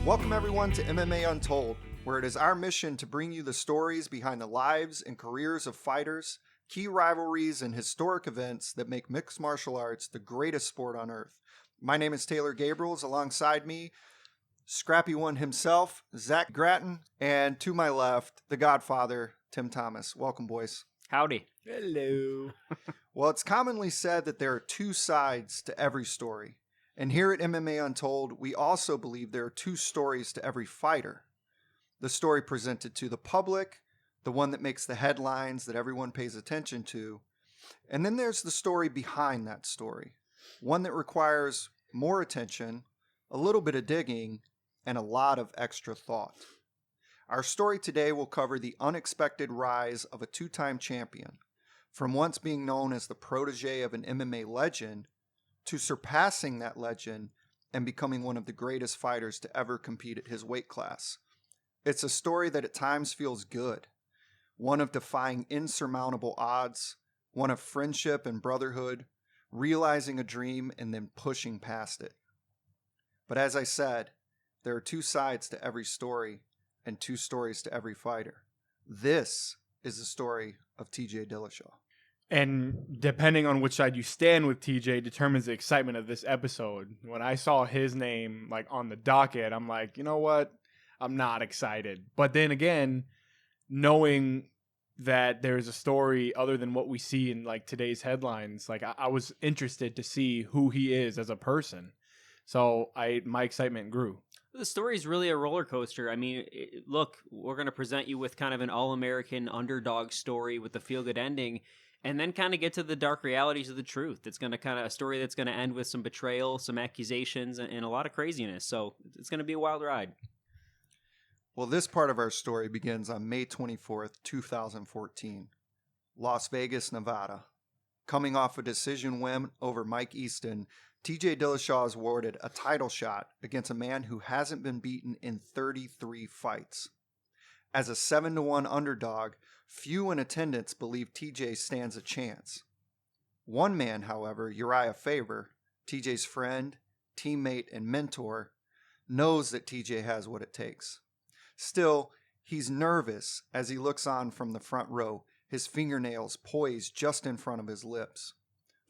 Welcome everyone to MMA Untold, where it is our mission to bring you the stories behind the lives and careers of fighters, key rivalries, and historic events that make mixed martial arts the greatest sport on earth. My name is Taylor Gabriels. Alongside me, Scrappy One himself, Zach Gratton, and to my left, the Godfather, Tim Thomas. Welcome, boys. Howdy. Hello. Well, it's commonly said that there are two sides to every story. And here at MMA Untold, we also believe there are two stories to every fighter. The story presented to the public, the one that makes the headlines that everyone pays attention to. And then there's the story behind that story, one that requires more attention, a little bit of digging, and a lot of extra thought. Our story today will cover the unexpected rise of a two-time champion, from once being known as the protege of an MMA legend to surpassing that legend and becoming one of the greatest fighters to ever compete at his weight class. It's a story that at times feels good, one of defying insurmountable odds, one of friendship and brotherhood, realizing a dream and then pushing past it. But as I said, there are two sides to every story and two stories to every fighter. This is the story of TJ Dillashaw. And depending on which side you stand with TJ determines the excitement of this episode. When I saw his name like on the docket, I'm like, you know what? I'm not excited. But then again, knowing that there's a story other than what we see in like today's headlines, like I was interested to see who he is as a person. So my excitement grew. The story is really a roller coaster. I mean, look, we're going to present you with kind of an all-American underdog story with the feel-good ending, and then kind of get to the dark realities of the truth. It's going to kind of a story that's going to end with some betrayal, some accusations, and a lot of craziness. So it's going to be a wild ride. Well, this part of our story begins on May 24th, 2014, Las Vegas, Nevada. Coming off a decision win over Mike Easton, TJ Dillashaw is awarded a title shot against a man who hasn't been beaten in 33 fights. As a 7-1 underdog, few in attendance believe TJ stands a chance. One man, however, Urijah Faber, TJ's friend, teammate, and mentor, knows that TJ has what it takes. Still, he's nervous as he looks on from the front row, his fingernails poised just in front of his lips.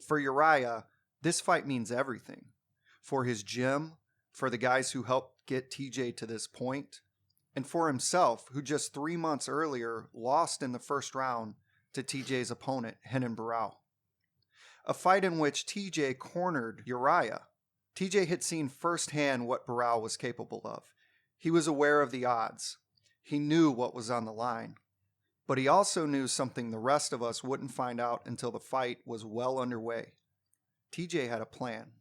For Urijah, this fight means everything. For his gym, for the guys who helped get TJ to this point, and for himself, who just 3 months earlier lost in the first round to TJ's opponent, Renan Barão. A fight in which TJ cornered Urijah. TJ had seen firsthand what Barão was capable of. He was aware of the odds. He knew what was on the line. But he also knew something the rest of us wouldn't find out until the fight was well underway. TJ had a plan.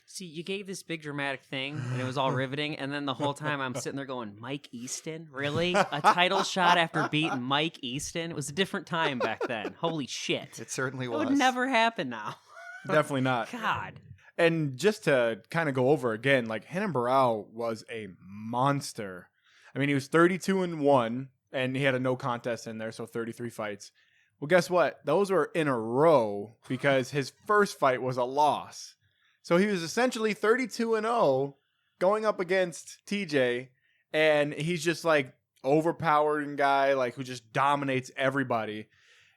See, you gave this big dramatic thing, and it was all riveting, and then the whole time I'm sitting there going, Mike Easton? Really? A title shot after beating Mike Easton? It was a different time back then. Holy shit. It certainly It was. would never happen now. Definitely not. God. And just to kind of go over again, like Renan Barão was a monster. I mean, he was 32-1, and he had a no contest in there, so 33 fights. Well, guess what? Those were in a row because his first fight was a loss. So he was essentially 32-0 going up against TJ, and he's just like overpowered guy, like who just dominates everybody.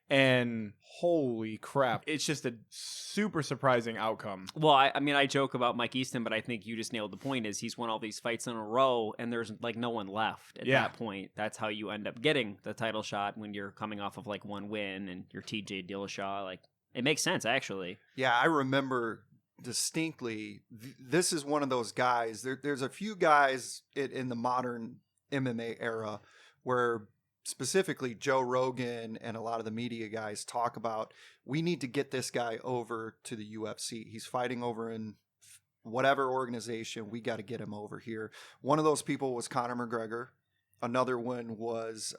And holy crap, it's just a super surprising outcome. Well, I mean, I joke about Mike Easton, but I think you just nailed the point is he's won all these fights in a row, and there's like no one left at that point. That's how you end up getting the title shot when you're coming off of like one win and you're TJ Dillashaw. Like, it makes sense, actually. Yeah, I remember distinctly, this is one of those guys. There's a few guys in the modern MMA era where specifically Joe Rogan and a lot of the media guys talk about, we need to get this guy over to the UFC. He's fighting over in whatever organization. We got to get him over here. One of those people was Conor McGregor. Another one was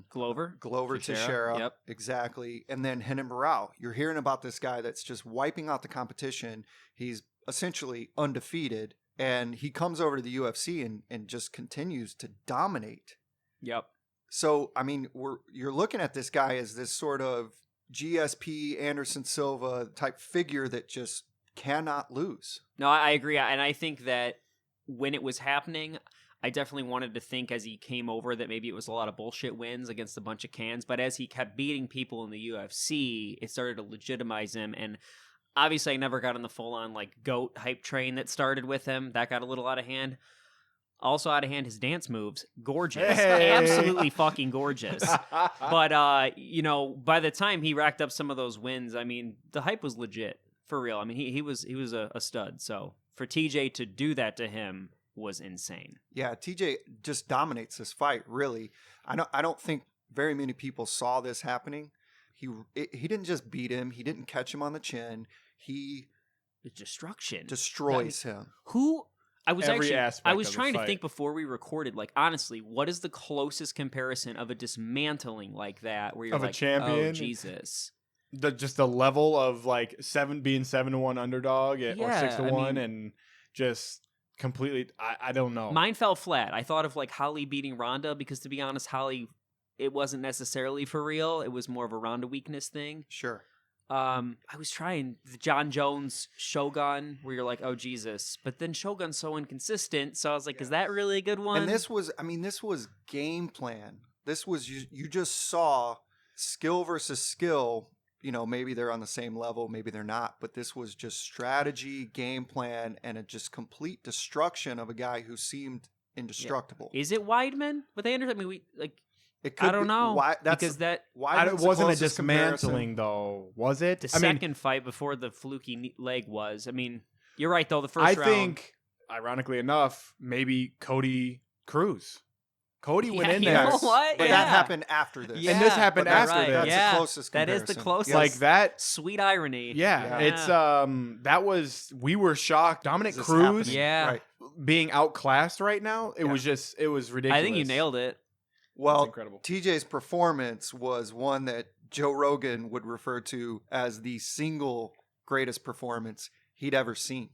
Glover Teixeira. Yep. Exactly. And then Renan Barão. You're hearing about this guy that's just wiping out the competition. He's essentially undefeated. And he comes over to the UFC and just continues to dominate. Yep. So, I mean, you're looking at this guy as this sort of GSP, Anderson Silva type figure that just cannot lose. No, I agree. And I think that when it was happening, I definitely wanted to think as he came over that maybe it was a lot of bullshit wins against a bunch of cans. But as he kept beating people in the UFC, it started to legitimize him. And obviously I never got on the full-on like GOAT hype train that started with him. That got a little out of hand. Also out of hand, his dance moves. Gorgeous. Hey. Absolutely fucking gorgeous. But, you know, by the time he racked up some of those wins, I mean, the hype was legit. For real. I mean, he was a stud. So for TJ to do that to him was insane. Yeah, TJ just dominates this fight, really. I don't think very many people saw this happening. He didn't just beat him. He didn't catch him on the chin. He The destruction. destroys him. Who... I was Every actually, aspect I was of the trying to fight. think before we recorded, like, honestly, what is the closest comparison of a dismantling like that where you're Of a like, champion? oh, Jesus. Just the level of like being 7-1 underdog or Yeah, 6-1 I mean- and just completely. I don't know. Mine fell flat. I thought of, like, Holly beating Ronda because, to be honest, Holly, it wasn't necessarily for real. It was more of a Ronda weakness thing. Sure. I was trying the John Jones Shogun where you're like, oh, Jesus. But then Shogun's so inconsistent. So I was like, is that really a good one? And this was game plan. This was, you just saw skill versus skill. You know, maybe they're on the same level, maybe they're not. But this was just strategy, game plan, and a just complete destruction of a guy who seemed indestructible. Is it Weidman? But they understand. I mean, we like. It could I don't be, know why, that's, because that why It wasn't a dismantling though, was it? the second fight before the fluky leg was. I mean, you're right though. The first I round, think, ironically enough, maybe Cody Cruz. Cody went Yeah, in you there. know what? But Yeah. that happened after this. Yeah, And this happened but that's after right. this. That's Yeah, the closest that is the comparison. closest. Like that. Sweet irony. Yeah, Yeah. it's that was we were shocked. Dominic Is this Cruz happening? Yeah. Right. being outclassed right now. It Yeah. was ridiculous. I think you nailed it. Well, incredible. TJ's performance was one that Joe Rogan would refer to as the single greatest performance he'd ever seen.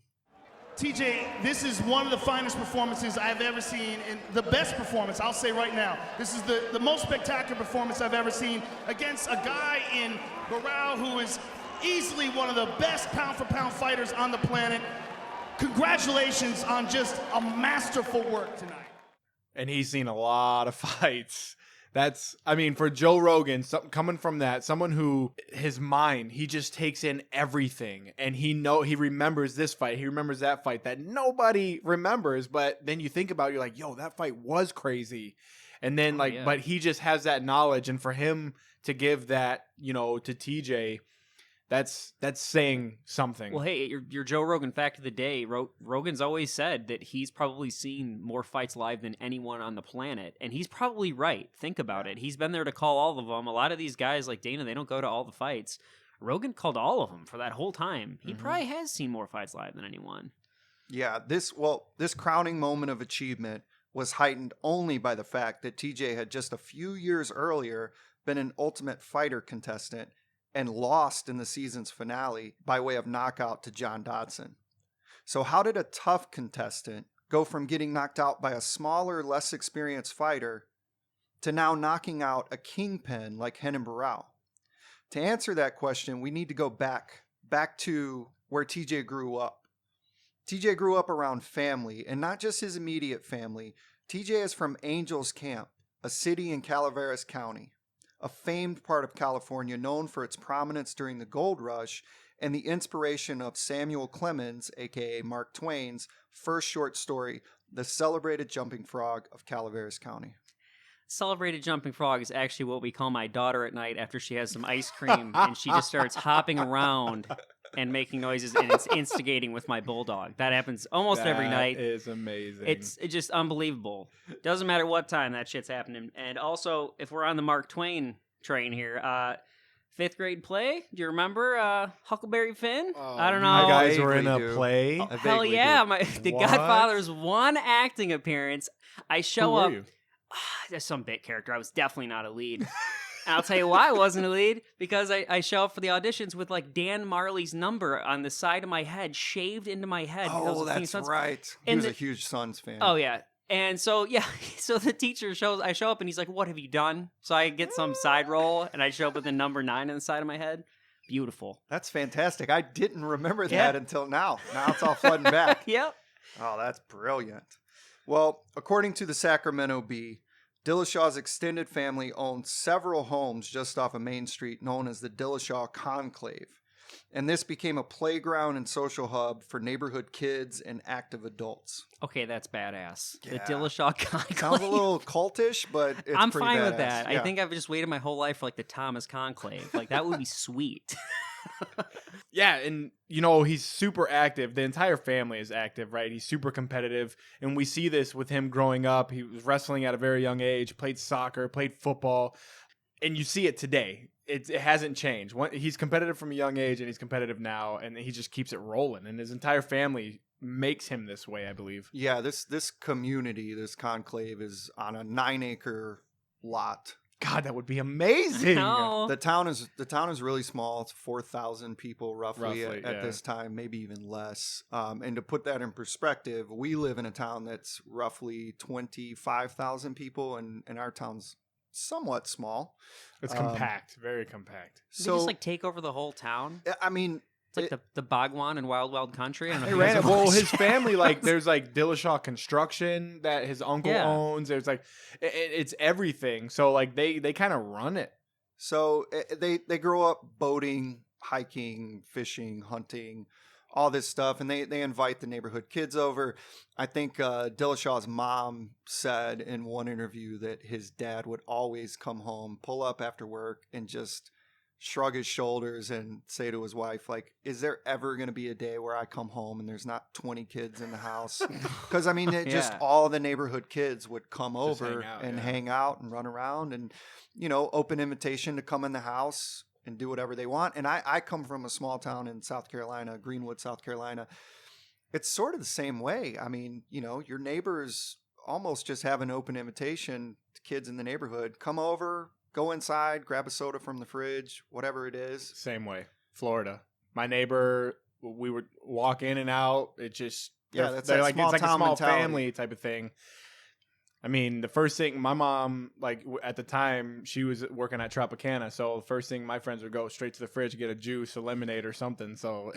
TJ, this is one of the finest performances I've ever seen, and the best performance, I'll say right now. This is the most spectacular performance I've ever seen against a guy in Barao who is easily one of the best pound-for-pound fighters on the planet. Congratulations on just a masterful work tonight. And he's seen a lot of fights. That's, I mean, for Joe Rogan, coming from that, someone who his mind, he just takes in everything, and he remembers this fight, he remembers that fight that nobody remembers. But then you think about it, you're like, yo, that fight was crazy, and then yeah. but he just has that knowledge, and for him to give that, to TJ, that's saying something. Well, hey, your Joe Rogan fact of the day. Rogan's always said that he's probably seen more fights live than anyone on the planet, and he's probably right. Think about it. He's been there to call all of them. A lot of these guys like Dana, they don't go to all the fights. Rogan called all of them for that whole time. He probably has seen more fights live than anyone. Yeah, this crowning moment of achievement was heightened only by the fact that TJ had just a few years earlier been an Ultimate Fighter contestant and lost in the season's finale by way of knockout to John Dodson. So how did a tough contestant go from getting knocked out by a smaller, less experienced fighter to now knocking out a kingpin like Renan Barão? To answer that question, we need to go back to where TJ grew up. TJ grew up around family, and not just his immediate family. TJ is from Angels Camp, a city in Calaveras County, a famed part of California known for its prominence during the gold rush and the inspiration of Samuel Clemens, aka Mark Twain's first short story, The Celebrated Jumping Frog of Calaveras County. Celebrated jumping frog is actually what we call my daughter at night after she has some ice cream and she just starts hopping around and making noises, and it's instigating with my bulldog. That happens almost every night. That is amazing. It's just unbelievable. Doesn't matter what time that shit's happening. And also, if we're on the Mark Twain train here, 5th grade play. Do you remember Huckleberry Finn? I don't know. You guys were in vaguely a do. play. I Hell vaguely yeah! do. The What? Godfather's one acting appearance. I show Who were up. you? There's some bit character. I was definitely not a lead. And I'll tell you why I wasn't a lead, because I show up for the auditions with like Dan Marley's number on the side of my head, shaved into my head. because Oh, of Phoenix that's Suns. right. He And was a the- huge Suns fan. Oh yeah. And so so the teacher I show up and he's like, "What have you done?" So I get some side roll and I show up with the number 9 on the side of my head. Beautiful. That's fantastic. I didn't remember Yeah. that until now. Now it's all flooding back. Yep. Oh, that's brilliant. Well, according to the Sacramento Bee, Dillashaw's extended family owned several homes just off of Main Street known as the Dillashaw Conclave. And this became a playground and social hub for neighborhood kids and active adults. Okay, that's badass. The Yeah. Dillashaw Conclave. Sounds a little cultish, but it's I'm pretty fine badass. with that. Yeah. I think I've just waited my whole life for like the Thomas Conclave. Like that would be sweet. Yeah, and he's super active. The entire family is active, right? He's super competitive, and we see this with him growing up. He was wrestling at a very young age, played soccer, played football, and you see it today. It hasn't changed. He's competitive from a young age, and he's competitive now, and he just keeps it rolling. And his entire family makes him this way, I believe. Yeah, this community, this conclave, is on a 9-acre lot. God, that would be amazing. No. The town is really small. It's 4,000 people roughly Roughly, at yeah. this time, maybe even less. And to put that in perspective, we live in a town that's roughly 25,000 people, and our town's somewhat small. It's compact, very compact. Did So they just like take over the whole town? I mean, It's like the Bhagwan in Wild Wild Country. I don't know if They you guys ran it. have Well, watched his family, like, there's like Dillashaw Construction that his uncle Yeah. owns. There's like, it's everything. So like they kind of run it. So they grow up boating, hiking, fishing, hunting, all this stuff, and they invite the neighborhood kids over. I think Dillashaw's mom said in one interview that his dad would always come home, pull up after work, and just shrug his shoulders and say to his wife, like, is there ever going to be a day where I come home and there's not 20 kids in the house? Because, I mean, just Yeah. all the neighborhood kids would come Just over hang out, and yeah. hang out and run around and, open invitation to come in the house and do whatever they want. And I come from a small town in South Carolina, Greenwood, South Carolina. It's sort of the same way. I mean, your neighbors almost just have an open invitation to kids in the neighborhood. Come over, go inside, grab a soda from the fridge, whatever it is. Same way. Florida. My neighbor, we would walk in and out. It just Yeah, that's that like small it's like a town small mentality. family type of thing. I mean, the first thing my mom, like at the time, she was working at Tropicana, so the first thing my friends would go straight to the fridge, get a juice, a lemonade, or something. So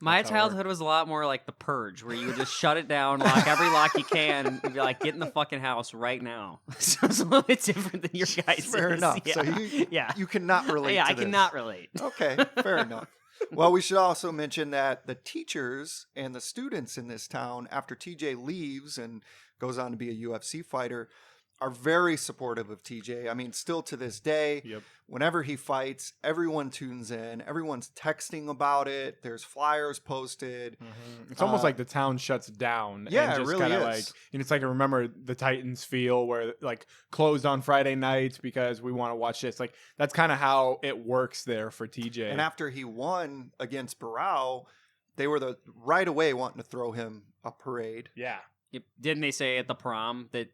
My That's how it childhood was a lot more like The Purge, where you would just shut it down, lock every lock you can, and be like, get in the fucking house right now. So it's a little bit different than your guys. Fair enough. Yeah. So you cannot relate Yeah, to I this. cannot relate. Okay, fair enough. Well, we should also mention that the teachers and the students in this town, after TJ leaves and goes on to be a UFC fighter, are very supportive of TJ. I mean, still to this day, Yep. whenever he fights, everyone tunes in. Everyone's texting about it. There's flyers posted. It's almost like the town shuts down. Yeah, and it just really kinda is. like, it's like I remember the Titans feel where like closed on Friday nights because we want to watch this. Like that's kind of how it works there for TJ. And after he won against Barao, they were right away wanting to throw him a parade. yeah. Yep. Didn't they say at the prom that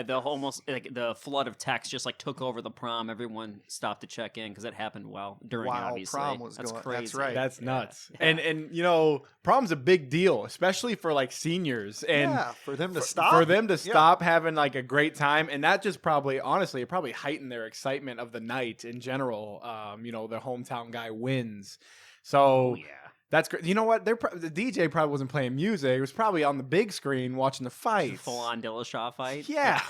the almost like the flood of text just like took over the prom? Everyone stopped to check in because it happened during While obviously. prom was That's going- crazy. that's right. That's Yeah. nuts. Yeah. And prom's a big deal, especially for like seniors. And yeah, for them to for- stop. For them to Yeah. stop having like a great time. And that just honestly, it probably heightened their excitement of the night in general. The hometown guy wins. So Oh yeah. that's great. You know what? The DJ probably wasn't playing music. It was probably on the big screen watching the fight. Full on Dillashaw fight. Yeah.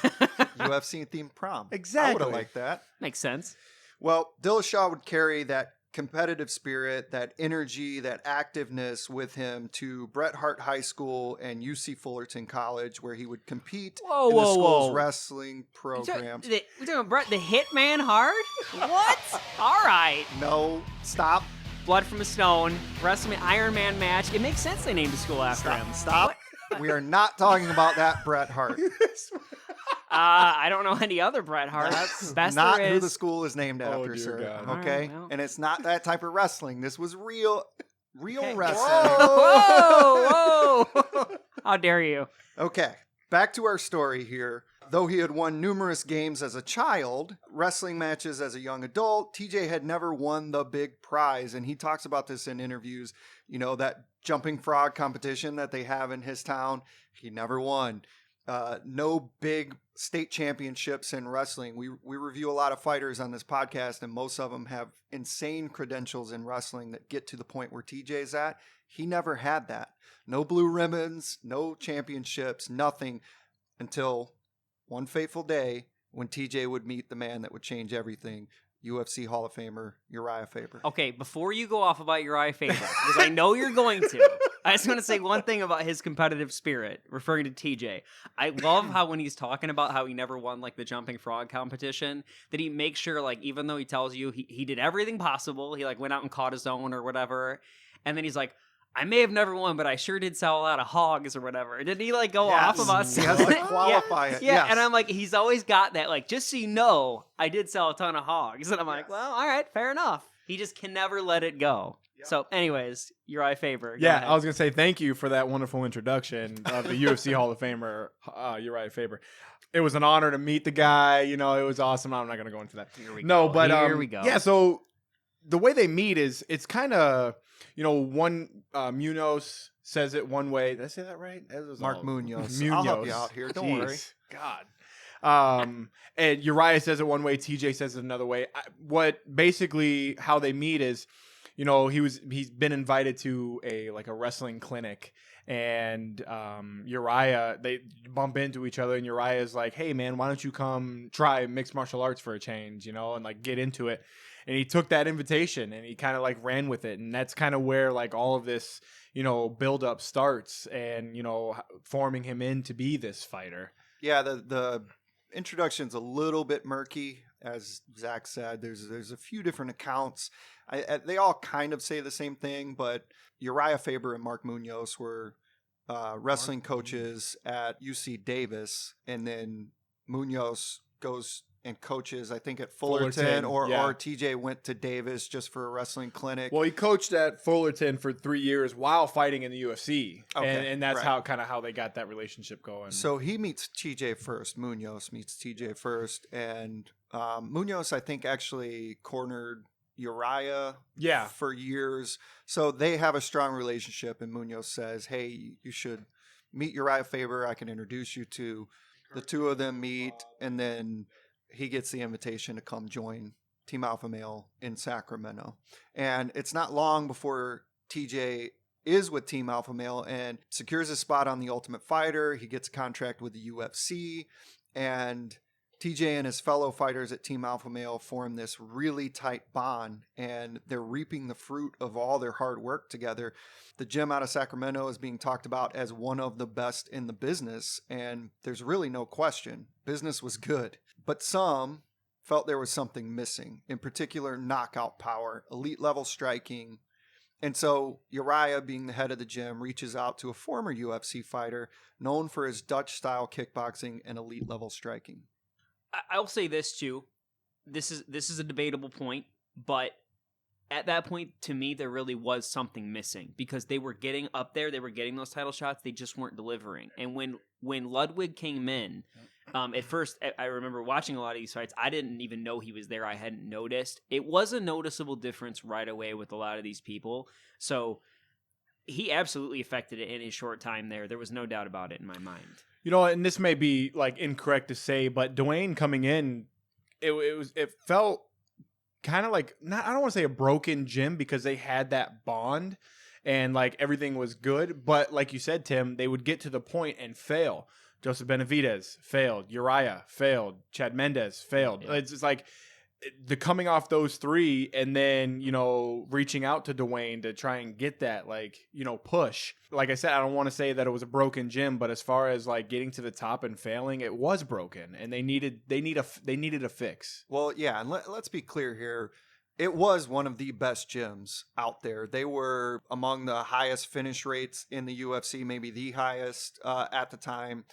UFC themed prom. I would Exactly. have liked that. Makes sense. Well, Dillashaw would carry that competitive spirit, that energy, that activeness with him to Bret Hart High School and UC Fullerton College, where he would compete Whoa, in the whoa, school's whoa. wrestling programs. We're doing Bret the Hitman Hard? What? All right. No, stop, Blood from a Stone, Wrestling Iron Man match. It makes sense they named the school after him. stop. We are not talking about that Bret Hart. I don't know any other Bret Hart. That's Best not there who is. the school is named Oh, after, dear sir. God. All Okay, right, well. and it's not that type of wrestling. This was real Okay. wrestling. Whoa, whoa. How dare you? Okay, back to our story here. Though he had won numerous games as a child, wrestling matches as a young adult, TJ had never won the big prize. And he talks about this in interviews, that jumping frog competition that they have in his town. He never won. no big state championships in wrestling. We review a lot of fighters on this podcast, and most of them have insane credentials in wrestling that get to the point where TJ's at. He never had that. No blue ribbons, no championships, nothing until one fateful day when TJ would meet the man that would change everything, UFC Hall of Famer Urijah Faber. Okay, before you go off about Urijah Faber, because I know you're going to, I just want to say one thing about his competitive spirit, referring to TJ. I love how when he's talking about how he never won like the jumping frog competition, that he makes sure, like, even though he tells you he did everything possible, he like went out and caught his own or whatever, and then he's like, I may have never won, but I sure did sell a lot of hogs or whatever. Didn't he like go off about He has to qualify it. Yeah, Yes. and I'm like, he's always got that, like, just so you know, I did sell a ton of hogs. And I'm like, well, all right, fair enough. He just can never let it go. Yep. So anyways, Urijah Faber. Yeah, I was going to say thank you for that wonderful introduction of the UFC Hall of Famer, Urijah Faber. It was an honor to meet the guy. You know, it was awesome. I'm not going to go into that. Here we go. Here we go. Yeah, so the way they meet is it's kind of, you know, one Muñoz says it one way. Did I say that right? Mark Muñoz. Muñoz. I'll help you out here. Don't worry. God. And Urijah says it one way. TJ says it another way. What basically how they meet is, you know, he's been invited to a wrestling clinic, and Urijah, they bump into each other, and Uriah is like, hey man, why don't you come try mixed martial arts for a change, you know, and like get into it. And he took that invitation and he kind of like ran with it. And that's kind of where like all of this, you know, build up starts, and, you know, forming him in to be this fighter. Yeah, the introduction's a little bit murky, as Zach said. There's a few different accounts. They all kind of say the same thing, but Urijah Faber and Mark Muñoz were wrestling coaches at UC Davis, and then Muñoz goes and coaches, I think, at Fullerton, or TJ went to Davis just for a wrestling clinic. Well, he coached at Fullerton for 3 years while fighting in the UFC. Okay, and that's right. how they got that relationship going. So he meets TJ first. Muñoz meets TJ first. And Muñoz, I think, actually cornered Urijah for years. So they have a strong relationship. And Muñoz says, hey, you should meet Urijah Faber. I can introduce you to. The two of them meet, and then he gets the invitation to come join Team Alpha Male in Sacramento. And it's not long before TJ is with Team Alpha Male and secures a spot on The Ultimate Fighter. He gets a contract with the UFC, and TJ and his fellow fighters at Team Alpha Male form this really tight bond, and they're reaping the fruit of all their hard work together. The gym out of Sacramento is being talked about as one of the best in the business, and there's really no question. Business was good, but some felt there was something missing, in particular knockout power, elite level striking. And so Urijah, being the head of the gym, reaches out to a former UFC fighter known for his Dutch-style kickboxing and elite level striking. I'll say this too. This is a debatable point, but at that point, to me, there really was something missing, because they were getting up there, they were getting those title shots, they just weren't delivering. And when Ludwig came in, at first, I remember watching a lot of these fights, I didn't even know he was there. I hadn't noticed. It was a noticeable difference right away with a lot of these people. So he absolutely affected it in his short time there. There was no doubt about it in my mind. You know, and this may be like incorrect to say, but Duane coming in, it felt kind of like, I don't want to say a broken gym, because they had that bond and like everything was good. But like you said, Tim, they would get to the point and fail. Joseph Benavidez failed. Urijah failed. Chad Mendes failed. Yeah. It's just like the coming off those three, and then, you know, reaching out to Duane to try and get that, like, you know, push. Like I said, I don't want to say that it was a broken gym, but as far as like getting to the top and failing, it was broken, and they needed a fix. Well, yeah, and let's be clear here. It was one of the best gyms out there. They were among the highest finish rates in the UFC, maybe the highest at the time.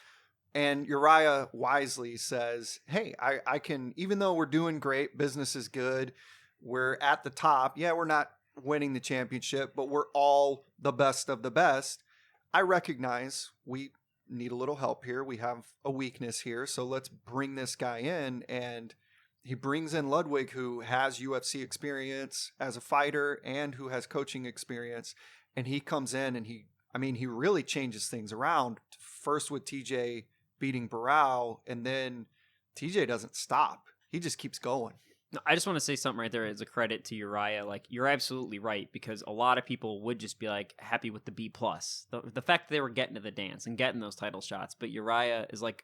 And Urijah wisely says, hey, I can, even though we're doing great, business is good, we're at the top. Yeah, we're not winning the championship, but we're all the best of the best. I recognize we need a little help here. We have a weakness here. So let's bring this guy in. And he brings in Ludwig, who has UFC experience as a fighter and who has coaching experience. And he comes in and he really changes things around. First with TJ beating Barao, and then TJ doesn't stop. He just keeps going. No, I just want to say something right there as a credit to Urijah. Like, you're absolutely right, because a lot of people would just be like happy with the B+. The fact that they were getting to the dance and getting those title shots, but Urijah is like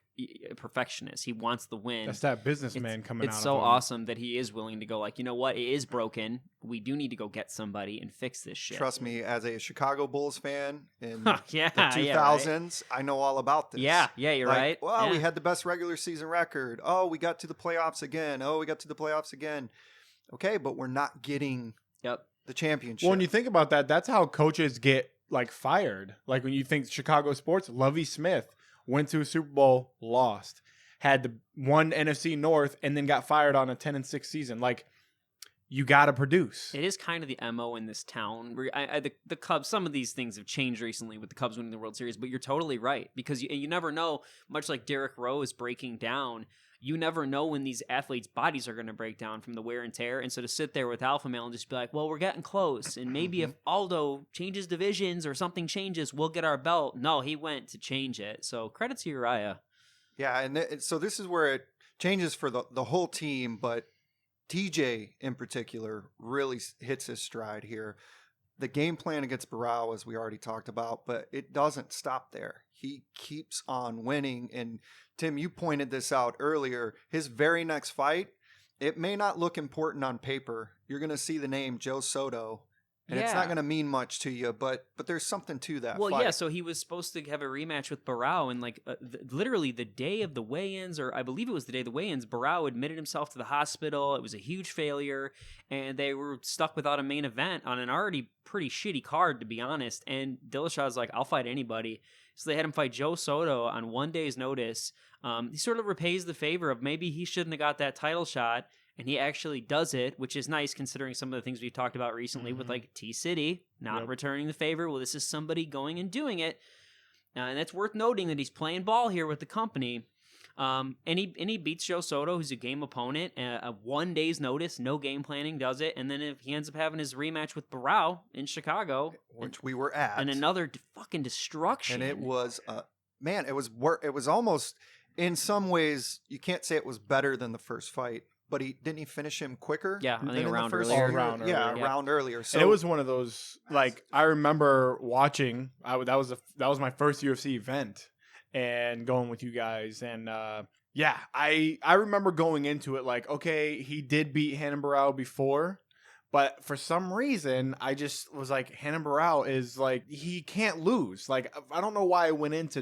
a perfectionist. He wants the win. That's that businessman coming out. It's of so him. awesome that he is willing to go like, you know what, it is broken. We do need to go get somebody and fix this shit. Trust me, as a Chicago Bulls fan in Yeah, the 2000s, yeah, right. I know all about this. Yeah, you're Like, right. Well, Yeah. we had the best regular season record. Oh, we got to the playoffs again. Okay, but we're not getting Yep. the championship. Well, when you think about that, that's how coaches get like fired. Like when you think Chicago sports, Lovie Smith went to a Super Bowl, lost, had the one NFC North, and then got fired on a 10-6 season. Like, you got to produce. It is kind of the MO in this town. Where the Cubs, some of these things have changed recently with the Cubs winning the World Series, but you're totally right, because you never know, much like Derrick Rose breaking down, you never know when these athletes' bodies are going to break down from the wear and tear. And so to sit there with Alpha Male and just be like, well, we're getting close, and maybe if Aldo changes divisions or something changes, we'll get our belt. No, he went to change it. So credit to Urijah. Yeah, and so this is where it changes for the whole team, but TJ in particular really hits his stride here. The game plan against Barao, as we already talked about, but it doesn't stop there. He keeps on winning. And Tim, you pointed this out earlier. His very next fight, it may not look important on paper. You're going to see the name Joe Soto, and it's not going to mean much to you, but there's something to that fight. Yeah, so he was supposed to have a rematch with Barao, and like literally the day of the weigh-ins, or I believe it was the day of the weigh-ins, Barao admitted himself to the hospital. It was a huge failure, and they were stuck without a main event on an already pretty shitty card, to be honest. And Dillashaw's like, I'll fight anybody. So they had him fight Joe Soto on 1 day's notice. He sort of repays the favor of maybe he shouldn't have got that title shot, and he actually does it, which is nice considering some of the things we've talked about recently with like T-City not returning the favor. Well, this is somebody going and doing it. And it's worth noting that he's playing ball here with the company. And he beats Joe Soto, who's a game opponent. A 1 day's notice, no game planning, does it. And then if he ends up having his rematch with Barao in Chicago, which we were at, and another fucking destruction. And it was, man, it was almost, in some ways, you can't say it was better than the first fight. But didn't he finish him quicker? Yeah, I think a round earlier. Yeah, a round earlier. So and it was one of those, like, I remember watching. That was my first UFC event, and going with you guys, and I remember going into it like, okay, he did beat Renan Barão before, but for some reason I just was like, Renan Barão is like, he can't lose. Like, I don't know why I went into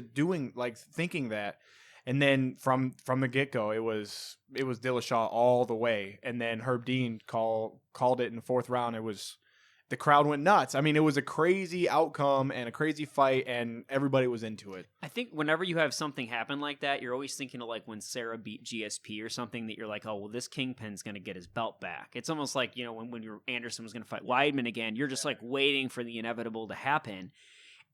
thinking that. And then from the get-go, it was Dillashaw all the way. And then Herb Dean called it in the fourth round. The crowd went nuts. I mean, it was a crazy outcome and a crazy fight, and everybody was into it. I think whenever you have something happen like that, you're always thinking of like when Sarah beat GSP or something, that you're like, oh, well, this Kingpin's going to get his belt back. It's almost like, you know, when Anderson was going to fight Weidman again, you're just like waiting for the inevitable to happen.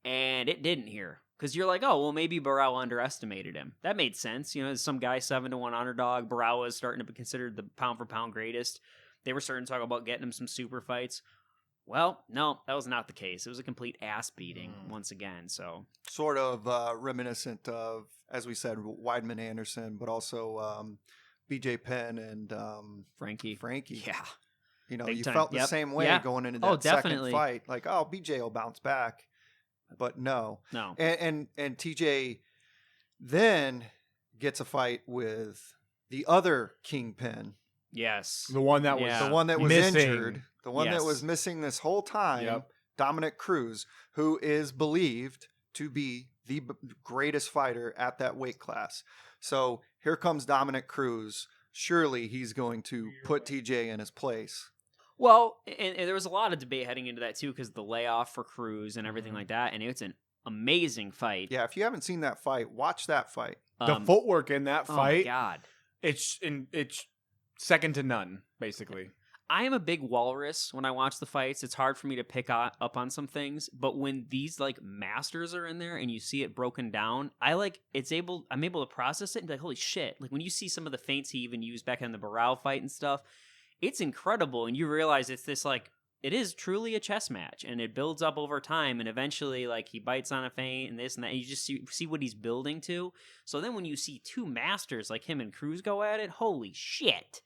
And it didn't here. Because you're like, oh, well, maybe Barao underestimated him. That made sense. You know, some guy 7-1 underdog. Barao was starting to be considered the pound-for-pound greatest. They were starting to talk about getting him some super fights. Well, no, that was not the case. It was a complete ass beating once again. So sort of reminiscent of, as we said, Weidman Anderson, but also BJ Penn and Frankie. Yeah. You know, Big you time. felt the same way going into that second fight. Like, oh, BJ will bounce back. But no. And TJ then gets a fight with the other Kingpin. Yes. The one that was injured. The one that was missing this whole time. Yep. Dominick Cruz, who is believed to be the greatest fighter at that weight class. So here comes Dominick Cruz. Surely he's going to put TJ in his place. Well, and there was a lot of debate heading into that, too, because the layoff for Cruz and everything like that, and it's an amazing fight. Yeah, if you haven't seen that fight, watch that fight. The footwork in that fight, oh my God. It's second to none, basically. I am a big walrus when I watch the fights. It's hard for me to pick up on some things, but when these like masters are in there and you see it broken down, I'm able to process it and be like, holy shit. Like when you see some of the feints he even used back in the Barao fight and stuff, it's incredible, and you realize it's this like it is truly a chess match, and it builds up over time, and eventually, like, he bites on a feint and this and that. And you just see what he's building to. So then when you see two masters like him and Cruz go at it, holy shit.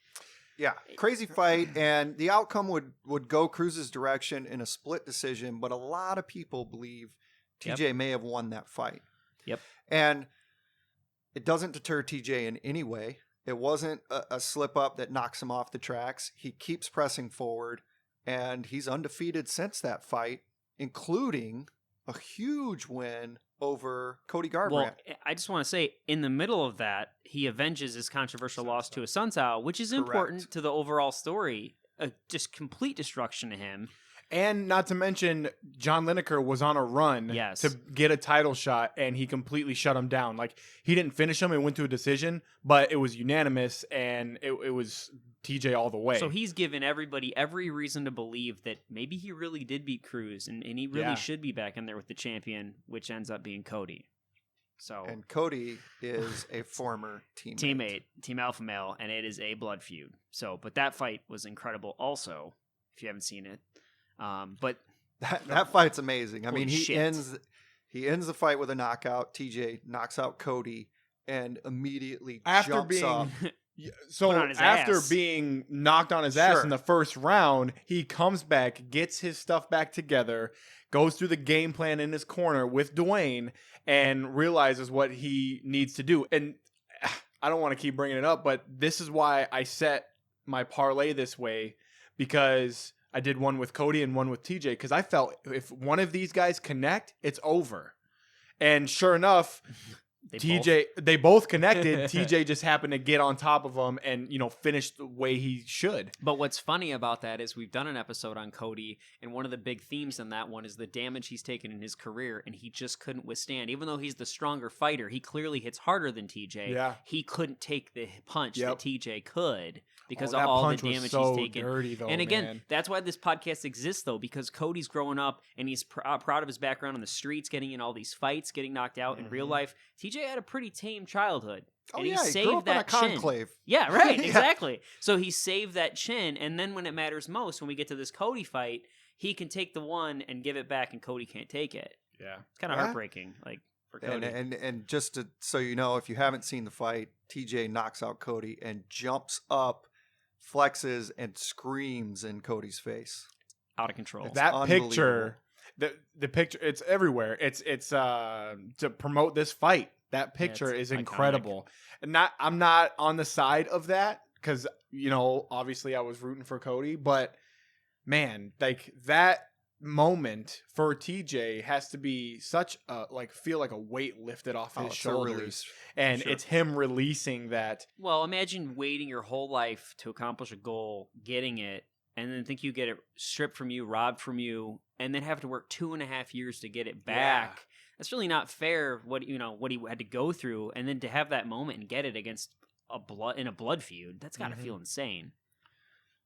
Yeah, crazy fight, and the outcome would go Cruz's direction in a split decision, but a lot of people believe TJ may have won that fight. Yep. And it doesn't deter TJ in any way. It wasn't a slip up that knocks him off the tracks. He keeps pressing forward, and he's undefeated since that fight, including a huge win over Cody Garbrandt. Well, I just want to say, in the middle of that, he avenges his controversial loss to Assunção, which is important to the overall story. Just complete destruction to him. And not to mention, John Lineker was on a run to get a title shot, and he completely shut him down. Like, he didn't finish him and went to a decision, but it was unanimous, and it was TJ all the way. So he's given everybody every reason to believe that maybe he really did beat Cruz, and he really should be back in there with the champion, which ends up being Cody. And Cody is a former teammate, Team Alpha Male, and it is a blood feud. So, but that fight was incredible also, if you haven't seen it. But that fight's amazing. I mean, he shit. ends the fight with a knockout. TJ knocks out Cody and immediately after jumps up. So after being knocked on his ass in the first round, he comes back, gets his stuff back together, goes through the game plan in his corner with Duane, and realizes what he needs to do. And I don't want to keep bringing it up, but this is why I set my parlay this way, because I did one with Cody and one with TJ, because I felt if one of these guys connect, it's over. And sure enough, they both connected. TJ just happened to get on top of him and, finish the way he should. But what's funny about that is we've done an episode on Cody, and one of the big themes in that one is the damage he's taken in his career, and he just couldn't withstand. Even though he's the stronger fighter, he clearly hits harder than TJ. Yeah. He couldn't take the punch that TJ could because of that all the punch was damage so he's taken. dirty, though, and again, man. that's why this podcast exists, though, because Cody's growing up, and he's proud of his background on the streets, getting in all these fights, getting knocked out in real life. TJ had a pretty tame childhood. Oh, and he saved grew up that in a conclave. Chin. Yeah, right, Yeah. exactly. So he saved that chin, and then when it matters most, when we get to this Cody fight, he can take the one and give it back, and Cody can't take it. Yeah. It's kind of heartbreaking, like, for Cody. And just so you know, if you haven't seen the fight, TJ knocks out Cody and jumps up, flexes, and screams in Cody's face. Out of control. That picture, the picture, it's everywhere. It's to promote this fight. That picture is incredible. And I'm not on the side of that because, obviously I was rooting for Cody, but man, like that moment for TJ has to be such a, feel like a weight lifted off his shoulders. And it's him releasing that. Well, imagine waiting your whole life to accomplish a goal, getting it, and then think you get it stripped from you, robbed from you, and then have to work 2.5 years to get it back. Yeah. That's really not fair. What he had to go through, and then to have that moment and get it against a blood feud. That's got to feel insane.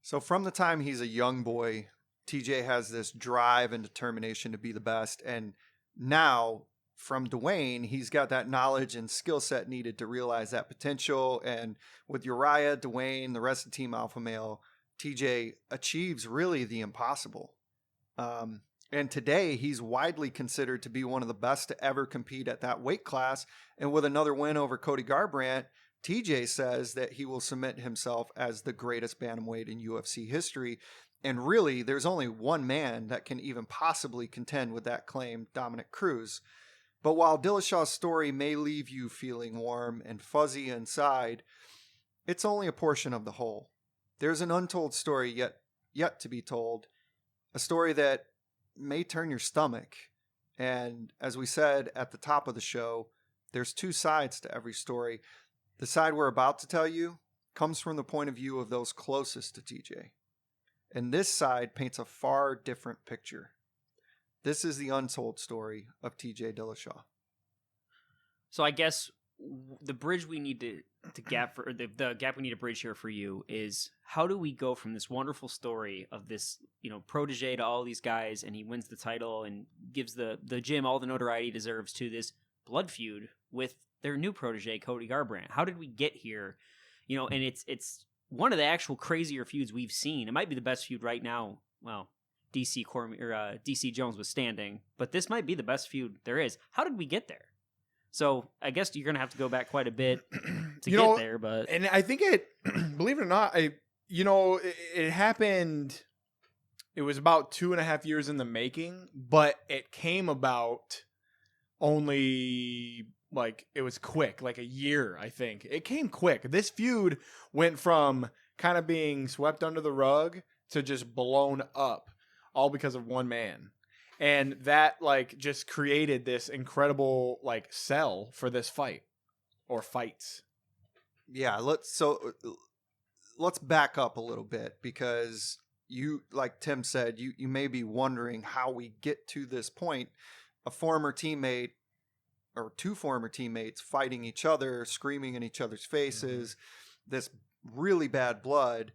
So from the time he's a young boy, TJ has this drive and determination to be the best, and now from Duane, he's got that knowledge and skill set needed to realize that potential. And with Urijah, Duane, the rest of Team Alpha Male, TJ achieves really the impossible. And today, he's widely considered to be one of the best to ever compete at that weight class. And with another win over Cody Garbrandt, TJ says that he will cement himself as the greatest bantamweight in UFC history. And really, there's only one man that can even possibly contend with that claim, Dominick Cruz. But while Dillashaw's story may leave you feeling warm and fuzzy inside, it's only a portion of the whole. There's an untold story yet to be told, a story that may turn your stomach. And as we said at the top of the show, there's two sides to every story. The side we're about to tell you comes from the point of view of those closest to TJ. And this side paints a far different picture. This is the untold story of TJ Dillashaw. So I guess the bridge we need to gap for the gap we need to bridge here for you is how do we go from this wonderful story of this protege to all these guys, and he wins the title and gives the gym all the notoriety he deserves, to this blood feud with their new protege Cody Garbrandt? How did we get here? And it's one of the actual crazier feuds we've seen. It might be the best feud right now. Well, DC Jones was standing, but this might be the best feud there is. How did we get there? So I guess you're gonna have to go back quite a bit to get there. But and I think it, believe it or not, it happened. It was about 2.5 years in the making, but it came about only like it was quick, like a year. I think it came quick. This feud went from kind of being swept under the rug to just blown up, all because of one man. And that like just created this incredible like sell for this fight or fights. Yeah, let's back up a little bit, because you, like Tim said, you may be wondering how we get to this point. A former teammate or two former teammates fighting each other, screaming in each other's faces, this really bad blood.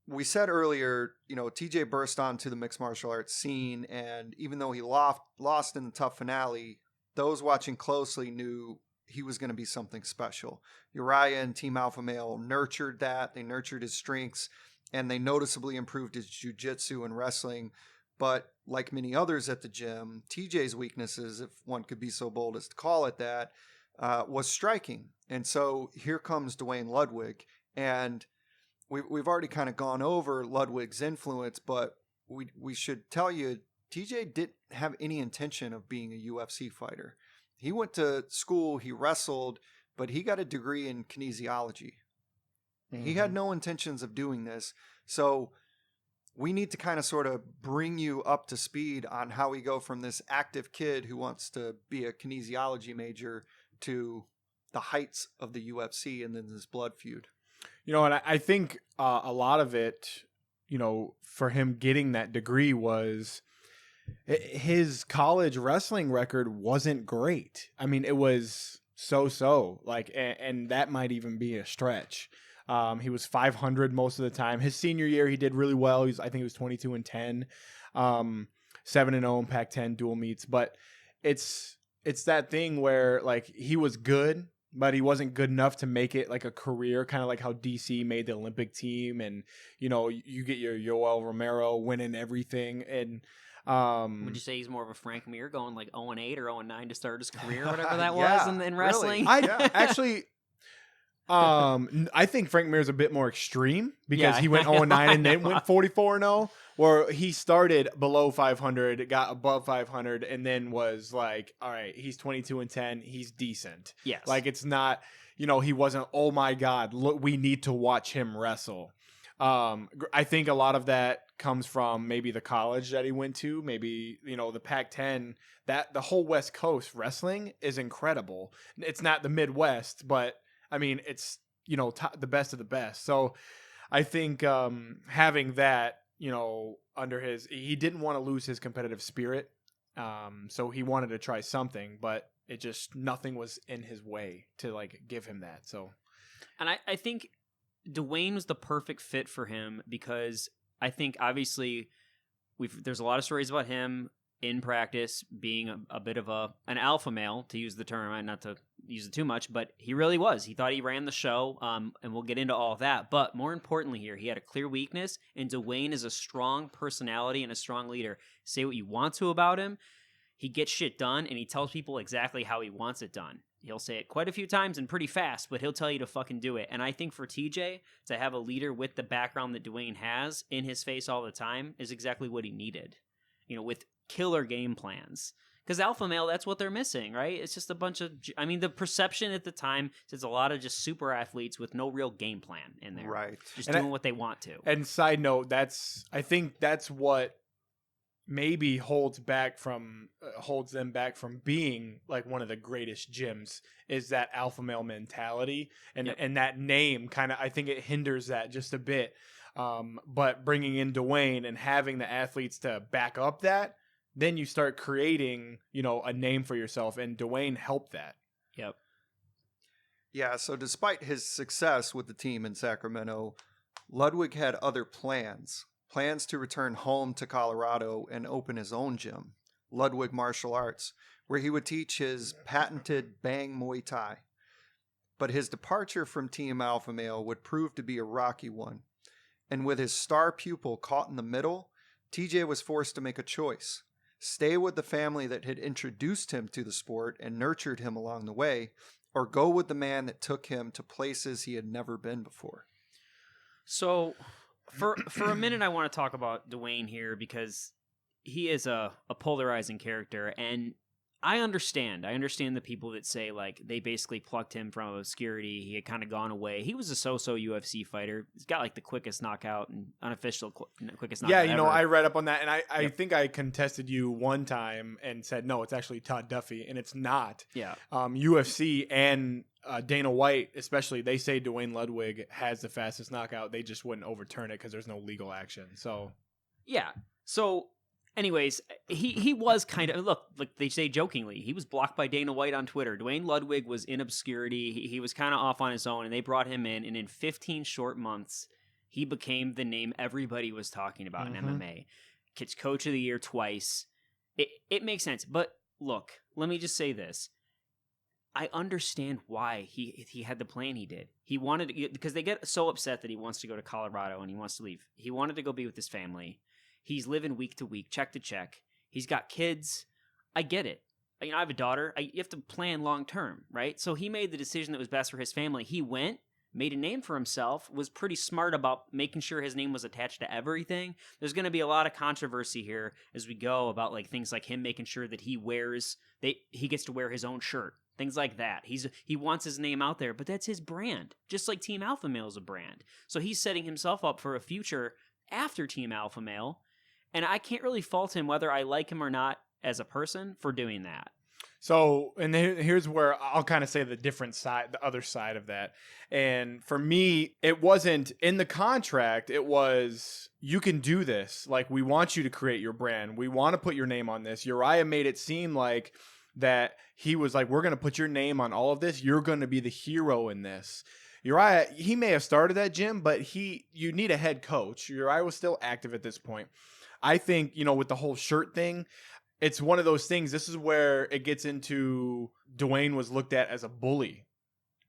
We said earlier, TJ burst onto the mixed martial arts scene, and even though he lost in the tough finale, those watching closely knew he was going to be something special. Urijah and Team Alpha Male nurtured that. They nurtured his strengths, and they noticeably improved his jiu-jitsu and wrestling. But like many others at the gym, TJ's weaknesses, if one could be so bold as to call it that, was striking. And so here comes Duane Ludwig, and we've already kind of gone over Ludwig's influence, but we should tell you, TJ didn't have any intention of being a UFC fighter. He went to school, he wrestled, but he got a degree in kinesiology. He had no intentions of doing this. So we need to kind of sort of bring you up to speed on how we go from this active kid who wants to be a kinesiology major to the heights of the UFC and then this blood feud. And I think a lot of it, for him getting that degree was his college wrestling record wasn't great. I mean, it was so, like, and that might even be a stretch. He was 500 most of the time. His senior year, he did really well. I think he was 22-10, 7-0 in Pac-10 dual meets. But it's that thing where like he was good, but he wasn't good enough to make it like a career, kind of like how DC made the Olympic team, and you get your Yoel Romero winning everything. And would you say he's more of a Frank Mir going like 0-8 or 0-9 to start his career, whatever that Yeah, was in wrestling? really. Actually, I think Frank Mir is a bit more extreme because he went 0-9 and then went 44-0, where he started below 500, got above 500, and then was like, all right, he's 22-10, he's decent. Yes. Like, it's not, he wasn't, oh my God, look, we need to watch him wrestle. I think a lot of that comes from maybe the college that he went to, maybe, the Pac-10, that the whole West Coast wrestling is incredible. It's not the Midwest, but I mean, it's, the best of the best. So I think having that, under he didn't want to lose his competitive spirit. So he wanted to try something, but nothing was in his way to like give him that. So, and I think Duane was the perfect fit for him, because I think obviously there's a lot of stories about him in practice being a bit of an alpha male, to use the term, not to use it too much, but he really was. He thought he ran the show, and we'll get into all of that. But more importantly here, he had a clear weakness, and Duane is a strong personality and a strong leader. Say what you want to about him, he gets shit done, and he tells people exactly how he wants it done. He'll say it quite a few times and pretty fast, but he'll tell you to fucking do it. And I think for TJ to have a leader with the background that Duane has in his face all the time is exactly what he needed, with killer game plans. Because alpha male, that's what they're missing, right? It's just a bunch of, the perception at the time is a lot of just super athletes with no real game plan in there. Right. Just doing what they want to. And side note, I think that's what maybe holds them back from being like one of the greatest gyms, is that alpha male mentality. And that name kind of, I think it hinders that just a bit. But bringing in Duane and having the athletes to back up that, then you start creating, a name for yourself, and Duane helped that. Yep. Yeah, so despite his success with the team in Sacramento, Ludwig had other plans to return home to Colorado and open his own gym, Ludwig Martial Arts, where he would teach his patented Bang Muay Thai. But his departure from Team Alpha Male would prove to be a rocky one. And with his star pupil caught in the middle, TJ was forced to make a choice: stay with the family that had introduced him to the sport and nurtured him along the way, or go with the man that took him to places he had never been before. So for a minute, I want to talk about Duane here because he is a polarizing character, and I understand the people that say like they basically plucked him from obscurity. He had kind of gone away. He was a so-so UFC fighter. He's got like the quickest knockout and unofficial quickest knockout. Yeah, ever. I read up on that, and I think I contested you one time and said no, it's actually Todd Duffy, and it's not. Yeah. UFC and Dana White, especially, they say Duane Ludwig has the fastest knockout. They just wouldn't overturn it because there's no legal action. So yeah. So anyways, he was kind of, look, like they say jokingly, he was blocked by Dana White on Twitter. Duane Ludwig was in obscurity. He was kind of off on his own, and they brought him in, and in 15 short months, he became the name everybody was talking about in MMA. Kids Coach of the Year twice. It makes sense. But look, let me just say this. I understand why he had the plan he did. He wanted to, because they get so upset that he wants to go to Colorado and he wants to leave. He wanted to go be with his family. He's living week to week, check to check. He's got kids. I get it. I have a daughter. You have to plan long term, right? So he made the decision that was best for his family. He went, made a name for himself, was pretty smart about making sure his name was attached to everything. There's going to be a lot of controversy here as we go about like things like him making sure that he gets to wear his own shirt. Things like that. He wants his name out there, but that's his brand. Just like Team Alpha Male is a brand. So he's setting himself up for a future after Team Alpha Male. And I can't really fault him whether I like him or not as a person for doing that. So, and here's where I'll kind of say the different side, the other side of that. And for me, it wasn't in the contract. It was, you can do this. Like, we want you to create your brand. We want to put your name on this. Urijah made it seem like that he was like, we're going to put your name on all of this. You're going to be the hero in this. Urijah, he may have started that gym, but you need a head coach. Urijah was still active at this point. I think, with the whole shirt thing, it's one of those things. This is where it gets into Duane was looked at as a bully.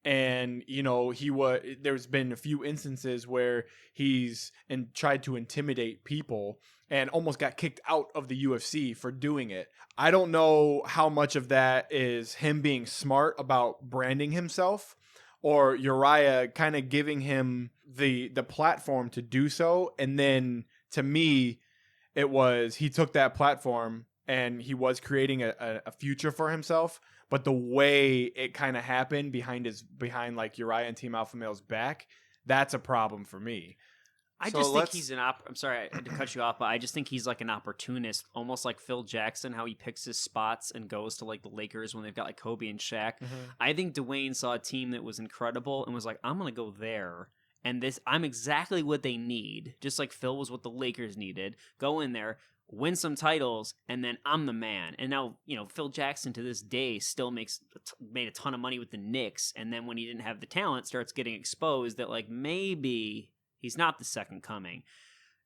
And, there's been a few instances where he's tried to intimidate people and almost got kicked out of the UFC for doing it. I don't know how much of that is him being smart about branding himself or Urijah kind of giving him the platform to do so. And then to me, it was he took that platform and he was creating a future for himself. But the way it kind of happened behind like Urijah and Team Alpha Male's back, that's a problem for me. I just think he's I'm sorry I had to cut you off, but I just think he's like an opportunist, almost like Phil Jackson, how he picks his spots and goes to like the Lakers when they've got like Kobe and Shaq. I think Duane saw a team that was incredible and was like, I'm going to go there. And I'm exactly what they need, just like Phil was what the Lakers needed. Go in there, win some titles, and then I'm the man. And now, Phil Jackson to this day still made a ton of money with the Knicks. And then when he didn't have the talent, starts getting exposed that like maybe he's not the second coming.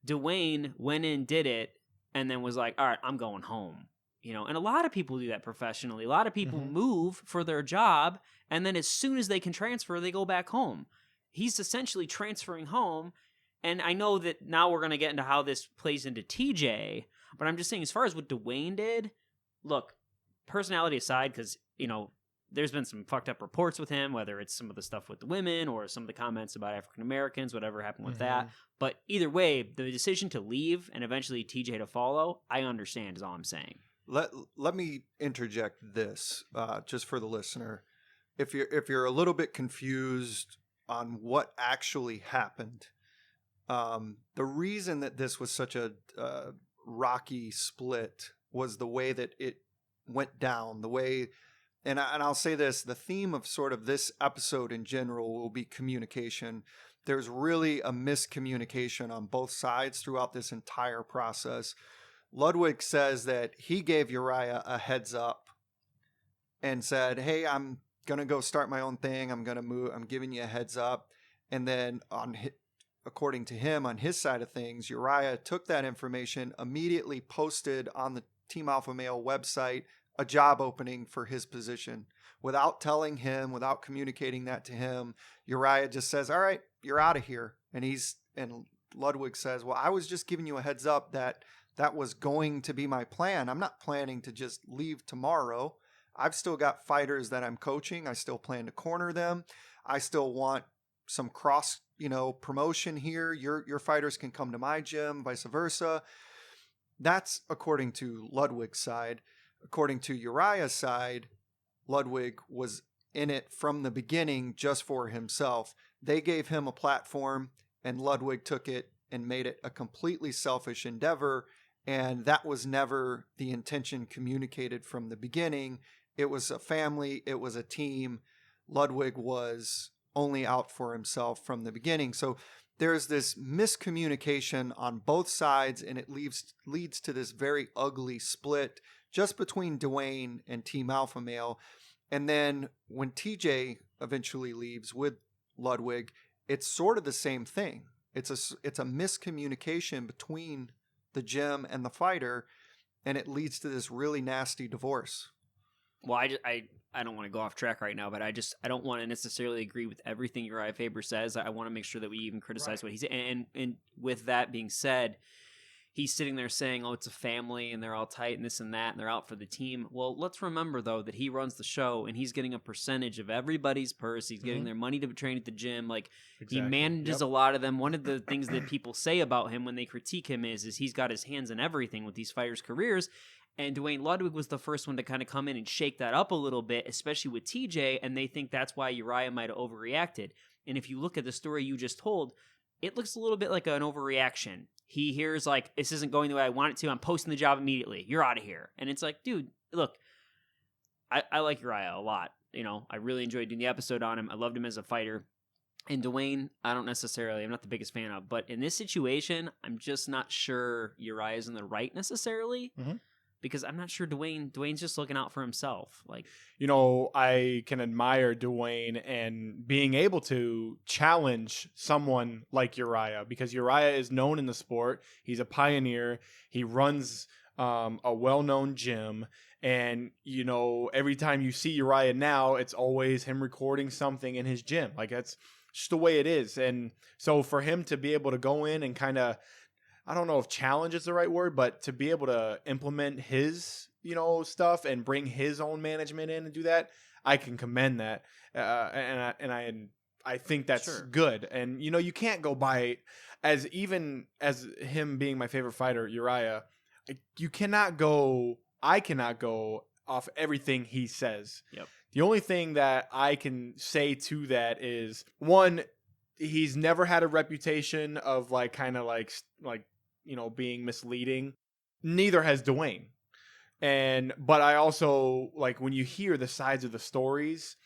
Duane went in, did it, and then was like, all right, I'm going home. And a lot of people do that professionally. A lot of people move for their job, and then as soon as they can transfer, they go back home. He's essentially transferring home. And I know that now we're going to get into how this plays into TJ, but I'm just saying, as far as what Duane did, look, personality aside, because, there's been some fucked up reports with him, whether it's some of the stuff with the women or some of the comments about African Americans, whatever happened with that. But either way, the decision to leave and eventually TJ to follow, I understand is all I'm saying. Let me interject this just for the listener. If you're a little bit confused on what actually happened, the reason that this was such a rocky split was the way that it went down, the way, and I'll say this, the theme of sort of this episode in general will be communication. There's really a miscommunication on both sides throughout this entire process. Ludwig says that he gave Urijah a heads up and said, hey, I'm going to go start my own thing. I'm going to move. I'm giving you a heads up. And then according to him, on his side of things, Urijah took that information, immediately posted on the Team Alpha Male website a job opening for his position without telling him, without communicating that to him. Urijah just says, all right, you're out of here. And Ludwig says, well, I was just giving you a heads up that That was going to be my plan. I'm not planning to just leave tomorrow. I've still got fighters that I'm coaching. I still plan to corner them. I still want some cross, promotion here. Your fighters can come to my gym, vice versa. That's according to Ludwig's side. According to Urijah's side, Ludwig was in it from the beginning just for himself. They gave him a platform, and Ludwig took it and made it a completely selfish endeavor. And that was never the intention communicated from the beginning. It was a family. It was a team. Ludwig was only out for himself from the beginning. So there's this miscommunication on both sides, and it leads to this very ugly split just between Duane and Team Alpha Male. And then when TJ eventually leaves with Ludwig, it's sort of the same thing. It's a miscommunication between the gym and the fighter, and it leads to this really nasty divorce. Well, I don't want to go off track right now, but I don't want to necessarily agree with everything Urijah Faber says. I want to make sure that we even criticize what he's and with that being said, he's sitting there saying, "Oh, it's a family and they're all tight and this and that and they're out for the team." Well, let's remember though that he runs the show and he's getting a percentage of everybody's purse. He's getting their money to train at the gym. Like he manages a lot of them. One of the things that people say about him when they critique him is he's got his hands in everything with these fighters' careers. And Duane Ludwig was the first one to kind of come in and shake that up a little bit, especially with TJ, and they think that's why Urijah might have overreacted. And if you look at the story you just told, it looks a little bit like an overreaction. He hears like, this isn't going the way I want it to, I'm posting the job immediately, you're out of here. And it's like, dude, look, I like Urijah a lot. I really enjoyed doing the episode on him. I loved him as a fighter. And Duane, I'm not the biggest fan of. But in this situation, I'm just not sure Urijah's in the right necessarily. Because I'm not sure Duane's just looking out for himself. Like, I can admire Duane and being able to challenge someone like Urijah, because Urijah is known in the sport. He's a pioneer. He runs a well-known gym. And, every time you see Urijah now, it's always him recording something in his gym. Like, that's just the way it is. And so for him to be able to go in and kind of, I don't know if challenge is the right word, but to be able to implement his, stuff and bring his own management in and do that, I can commend that. And I think that's good. And, you can't go by as him being my favorite fighter, Urijah, I cannot go off everything he says. Yep. The only thing that I can say to that is, one, he's never had a reputation of being misleading. Neither has Duane. But I also, when you hear the sides of the stories,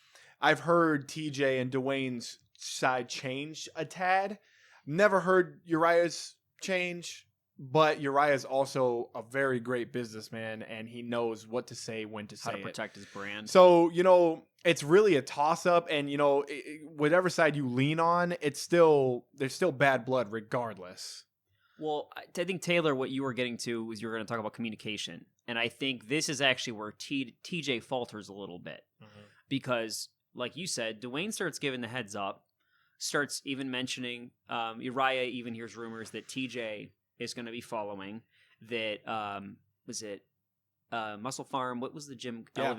I've heard TJ and Duane's side change a tad. Never heard Urijah's change, but Urijah's also a very great businessman, and he knows what to say, when to say how to protect his brand. So, it's really a toss-up, and, whatever side you lean on, there's still bad blood regardless. Well, I think, Taylor, what you were getting to was you were going to talk about communication. And I think this is actually where TJ falters a little bit. Because, like you said, Duane starts giving the heads up, starts even mentioning, Urijah even hears rumors that TJ is going to be following, that, Muscle Farm, what was the gym? Yeah.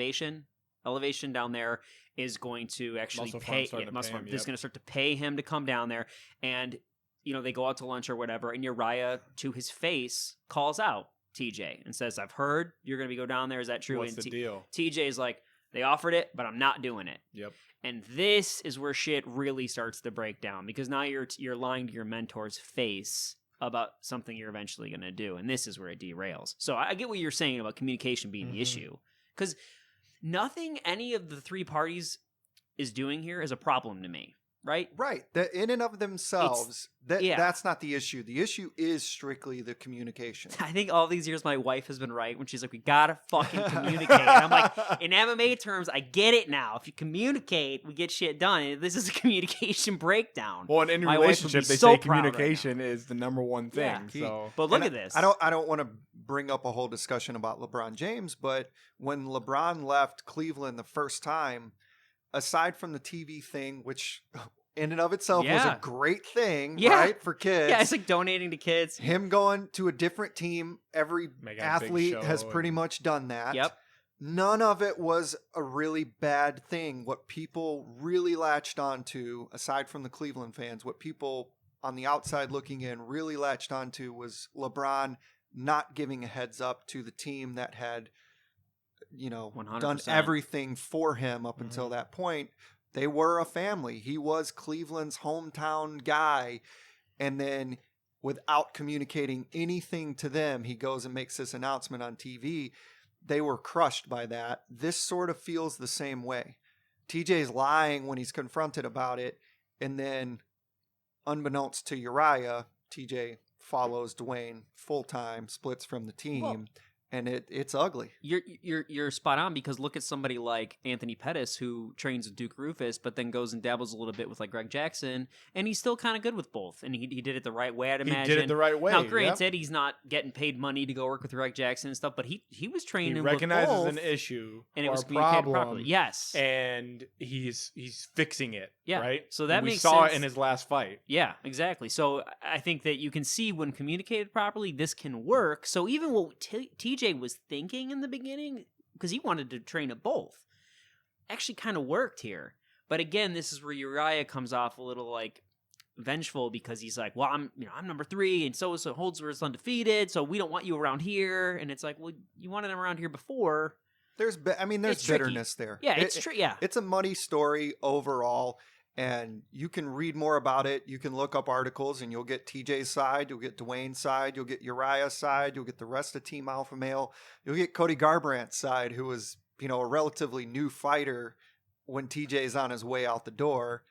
Elevation down there is going to actually Muscle pay Farm's starting to pay him, is going to start to pay him to come down there. And they go out to lunch or whatever, and Urijah, to his face, calls out TJ and says, "I've heard you're going to go down there. Is that true?" What's and the deal? TJ's like, "They offered it, but I'm not doing it." Yep. And this is where shit really starts to break down, because now you're lying to your mentor's face about something you're eventually going to do, and this is where it derails. So I get what you're saying about communication being the issue, because nothing any of the three parties is doing here is a problem to me. Right? That in and of themselves, that's not the issue. The issue is strictly the communication. I think all these years my wife has been right when she's like, we gotta fucking communicate. And I'm like, in MMA terms, I get it now. If you communicate, we get shit done. This is a communication breakdown. Well, and in a my relationship, they say communication is the number one thing. Yeah. So, but look at this. I don't want to bring up a whole discussion about LeBron James, but when LeBron left Cleveland the first time, aside from the TV thing, which in and of itself was Yeah. a great thing, Yeah. right, for kids. Yeah, it's like donating to kids. Him going to a different team, every Making a big athlete has show pretty and- much done that. Yep. None of it was a really bad thing. What people really latched onto, aside from the Cleveland fans, what people on the outside looking in really latched onto was LeBron not giving a heads up to the team that had, 100%. done everything for him up until Mhm. that point. They were a family. He was Cleveland's hometown guy. And then without communicating anything to them, he goes and makes this announcement on TV. They were crushed by that. This sort of feels the same way. TJ's lying when he's confronted about it. And then, unbeknownst to Urijah, TJ follows Duane full time, splits from the team. Well, and it's ugly. You're spot on, because look at somebody like Anthony Pettis, who trains with Duke Rufus, but then goes and dabbles a little bit with like Greg Jackson, and he's still kind of good with both. And he did it the right way, I'd imagine. He did it the right way. Now, yep. granted, he's not getting paid money to go work with Greg Jackson and stuff, but he was training He with recognizes both, an issue and it or was a communicated problem, properly. Yes. and he's fixing it. Yeah. Right. So that we makes saw sense. it in his last fight. Yeah, exactly. So I think that you can see when communicated properly, this can work. So even what TJ was thinking in the beginning, because he wanted to train at both, actually kind of worked here. But again, this is where Urijah comes off a little like vengeful, because he's like, well, I'm number 3, and so Holdsworth's undefeated, so we don't want you around here. And it's like, well, you wanted him around here before. There's It's tricky. bitterness there. Yeah, it's true. Yeah. It's a muddy story overall, and you can read more about it. You can look up articles, and you'll get TJ's side, you'll get Duane's side, you'll get Urijah's side, you'll get the rest of Team Alpha Male, you'll get Cody Garbrandt's side, who was a relatively new fighter when TJ's on his way out the door,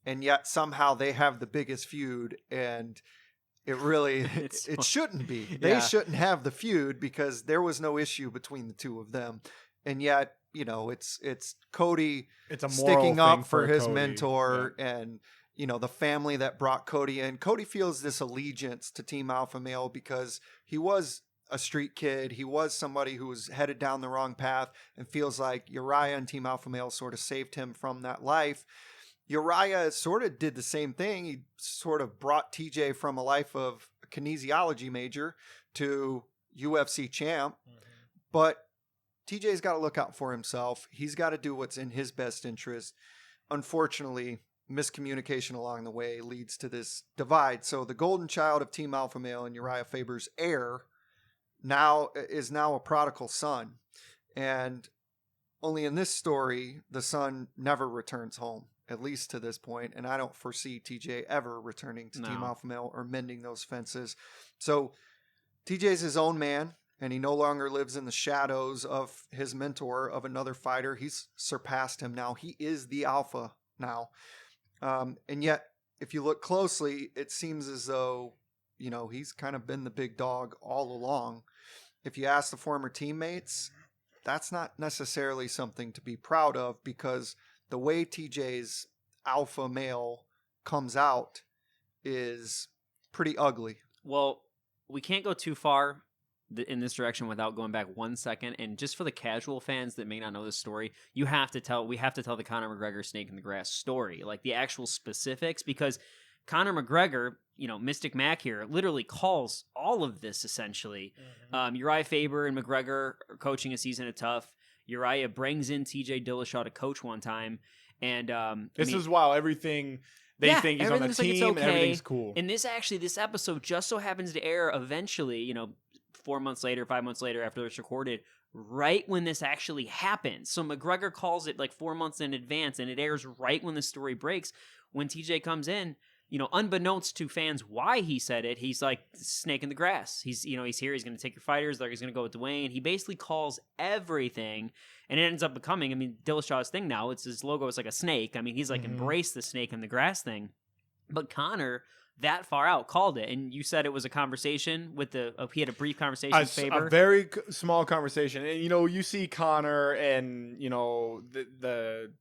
and yet somehow they have the biggest feud, and it really it shouldn't be. They Yeah. shouldn't have the feud, because there was no issue between the two of them. And yet, it's Cody It's a moral sticking thing up for his Cody. mentor, Yeah. and the family that brought Cody in. Cody feels this allegiance to Team Alpha Male because he was a street kid. He was somebody who was headed down the wrong path, and feels like Urijah and Team Alpha Male sort of saved him from that life. Urijah sort of did the same thing. He sort of brought TJ from a life of a kinesiology major to UFC champ. But TJ's got to look out for himself. He's got to do what's in his best interest. Unfortunately, miscommunication along the way leads to this divide. So the golden child of Team Alpha Male and Urijah Faber's heir is now a prodigal son. And only in this story, the son never returns home, at least to this point. And I don't foresee TJ ever returning to Team No. Alpha Male or mending those fences. So TJ's his own man, and he no longer lives in the shadows of his mentor, of another fighter. He's surpassed him now. He is the alpha now. And yet, if you look closely, it seems as though, he's kind of been the big dog all along. If you ask the former teammates, that's not necessarily something to be proud of, because the way TJ's alpha male comes out is pretty ugly. Well, we can't go too far in this direction without going back 1 second. And just for the casual fans that may not know this story, we have to tell the Conor McGregor snake in the grass story, like the actual specifics, because Conor McGregor, Mystic Mac here, literally calls all of this essentially. Urijah Faber and McGregor are coaching a season of Tough. Urijah brings in TJ Dillashaw to coach one time. And This is while everything they think he's on the everything's like it's team and okay. everything's cool. And this episode just so happens to air eventually, 4 months later, 5 months later after it's recorded, right when this actually happens. So McGregor calls it like 4 months in advance, and it airs right when the story breaks. When TJ comes in, unbeknownst to fans why he said it, he's like snake in the grass. He's here, he's going to take your fighters, he's going to go with Duane. He basically calls everything, and it ends up becoming, Dillashaw's thing now, his logo is like a snake. He's like embraced the snake in the grass thing. But Conor, that far out, called it. And you said it was a conversation with he had a brief conversation with Faber. A very small conversation. And, you see Conor and, the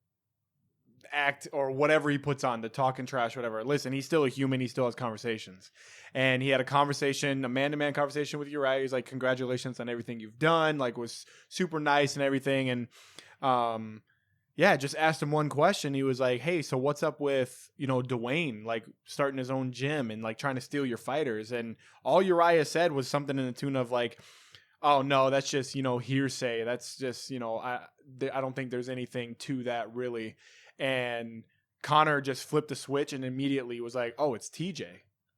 act or whatever he puts on, the talking trash, whatever. Listen, he's still a human. He still has conversations. And he had a man-to-man conversation with Urijah. He's like, congratulations on everything you've done. Like, was super nice and everything. And, Yeah, just asked him one question. He was like, "Hey, so what's up with, Duane, like starting his own gym and like trying to steal your fighters?" And all Urijah said was something in the tune of like, "Oh no, that's just, hearsay. That's just, I don't think there's anything to that really." And Conor just flipped the switch and immediately was like, "Oh, it's TJ.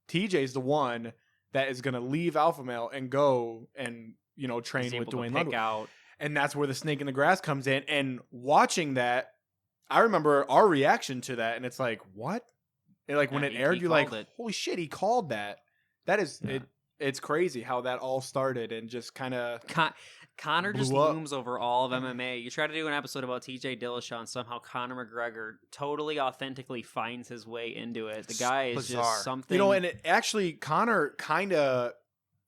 TJ's the one that is going to leave Alpha Male and go and, train with Duane Ludwig." And that's where the snake in the grass comes in. And watching that, I remember our reaction to that. And it's like, what? And like when it aired, you're like, holy shit, he called that. That is, it's crazy how that all started and just kind of Conor just looms over all of MMA. You try to do an episode about TJ Dillashaw and somehow Conor McGregor totally authentically finds his way into it. The guy is just something. And it actually, Conor kind of,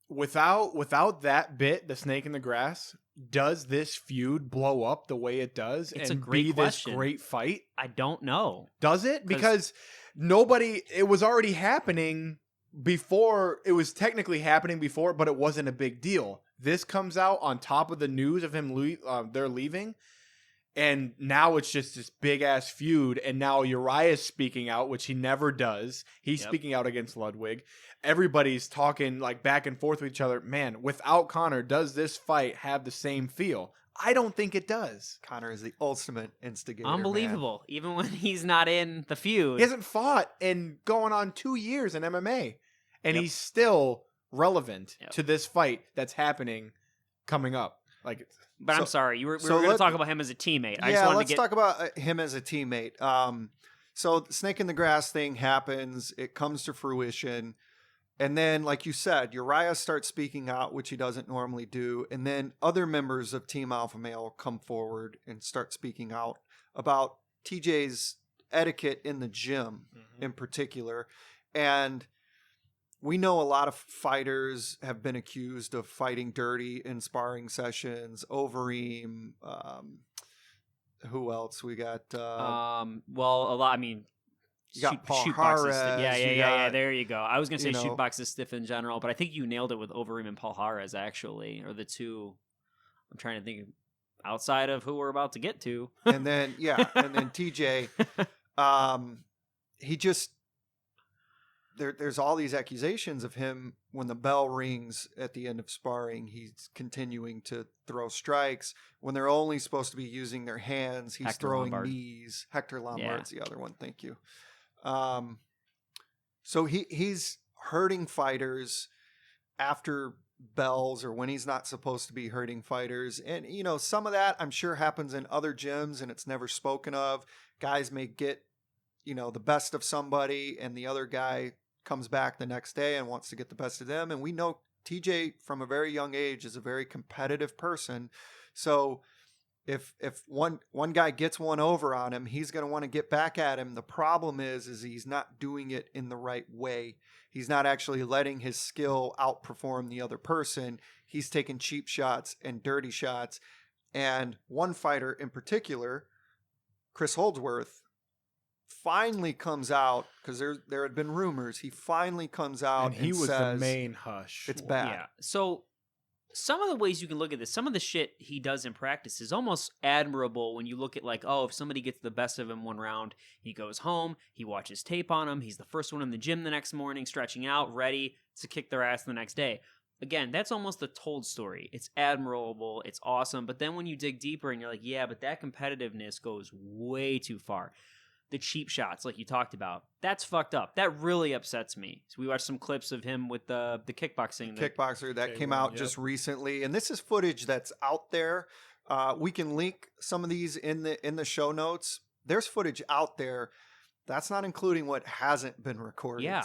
without that bit, the snake in the grass, does this feud blow up the way it does it's and a great be question. This great fight? I don't know. Does it? Because it was already happening before. It was technically happening before, but it wasn't a big deal. This comes out on top of the news of him they're leaving, and now it's just this big ass feud. And now Uriah's speaking out, which he never does. He's speaking out against Ludwig. Everybody's talking like back and forth with each other. Man, without Conor, does this fight have the same feel? I don't think it does. Conor is the ultimate instigator. Unbelievable. Man. Even when he's not in the feud. He hasn't fought in going on 2 years in MMA. And he's still relevant to this fight that's happening coming up. But I'm sorry, we were going to talk about him as a teammate. Let's talk about him as a teammate. So the snake in the grass thing happens. It comes to fruition. And then, like you said, Urijah starts speaking out, which he doesn't normally do. And then other members of Team Alpha Male come forward and start speaking out about TJ's etiquette in the gym in particular. And we know a lot of fighters have been accused of fighting dirty in sparring sessions. Overeem, who else? We got... a lot, I mean... You got Paul Harris. Yeah. There you go. I was going to say shootbox is stiff in general, but I think you nailed it with Overeem and Paul Harris, actually, or the two. I'm trying to think outside of who we're about to get to. And then TJ, he just there's all these accusations of him when the bell rings at the end of sparring. He's continuing to throw strikes when they're only supposed to be using their hands. He's throwing knees. Hector Lombard's the other one. Thank you. So he's hurting fighters after bells or when he's not supposed to be hurting fighters. And, some of that I'm sure happens in other gyms and it's never spoken of. Guys may get, the best of somebody and the other guy comes back the next day and wants to get the best of them. And we know TJ from a very young age is a very competitive person. So if one guy gets one over on him, he's going to want to get back at him. The problem is he's not doing it in the right way. He's not actually letting his skill outperform the other person. He's taking cheap shots and dirty shots. And one fighter in particular, Chris Holdsworth, finally comes out, because there had been rumors. He finally comes out and he was says, the main hush. It's bad. Yeah. So some of the ways you can look at this, some of the shit he does in practice is almost admirable when you look at if somebody gets the best of him one round, he goes home, he watches tape on him, he's the first one in the gym the next morning, stretching out, ready to kick their ass the next day. Again, that's almost the told story. It's admirable, it's awesome, but then when you dig deeper and you're like, yeah, but that competitiveness goes way too far. The cheap shots, like you talked about, that's fucked up. That really upsets me. So we watched some clips of him with the kickboxing. Kickboxer that came out just recently, and this is footage that's out there. We can link some of these in the show notes. There's footage out there. That's not including what hasn't been recorded. Yeah.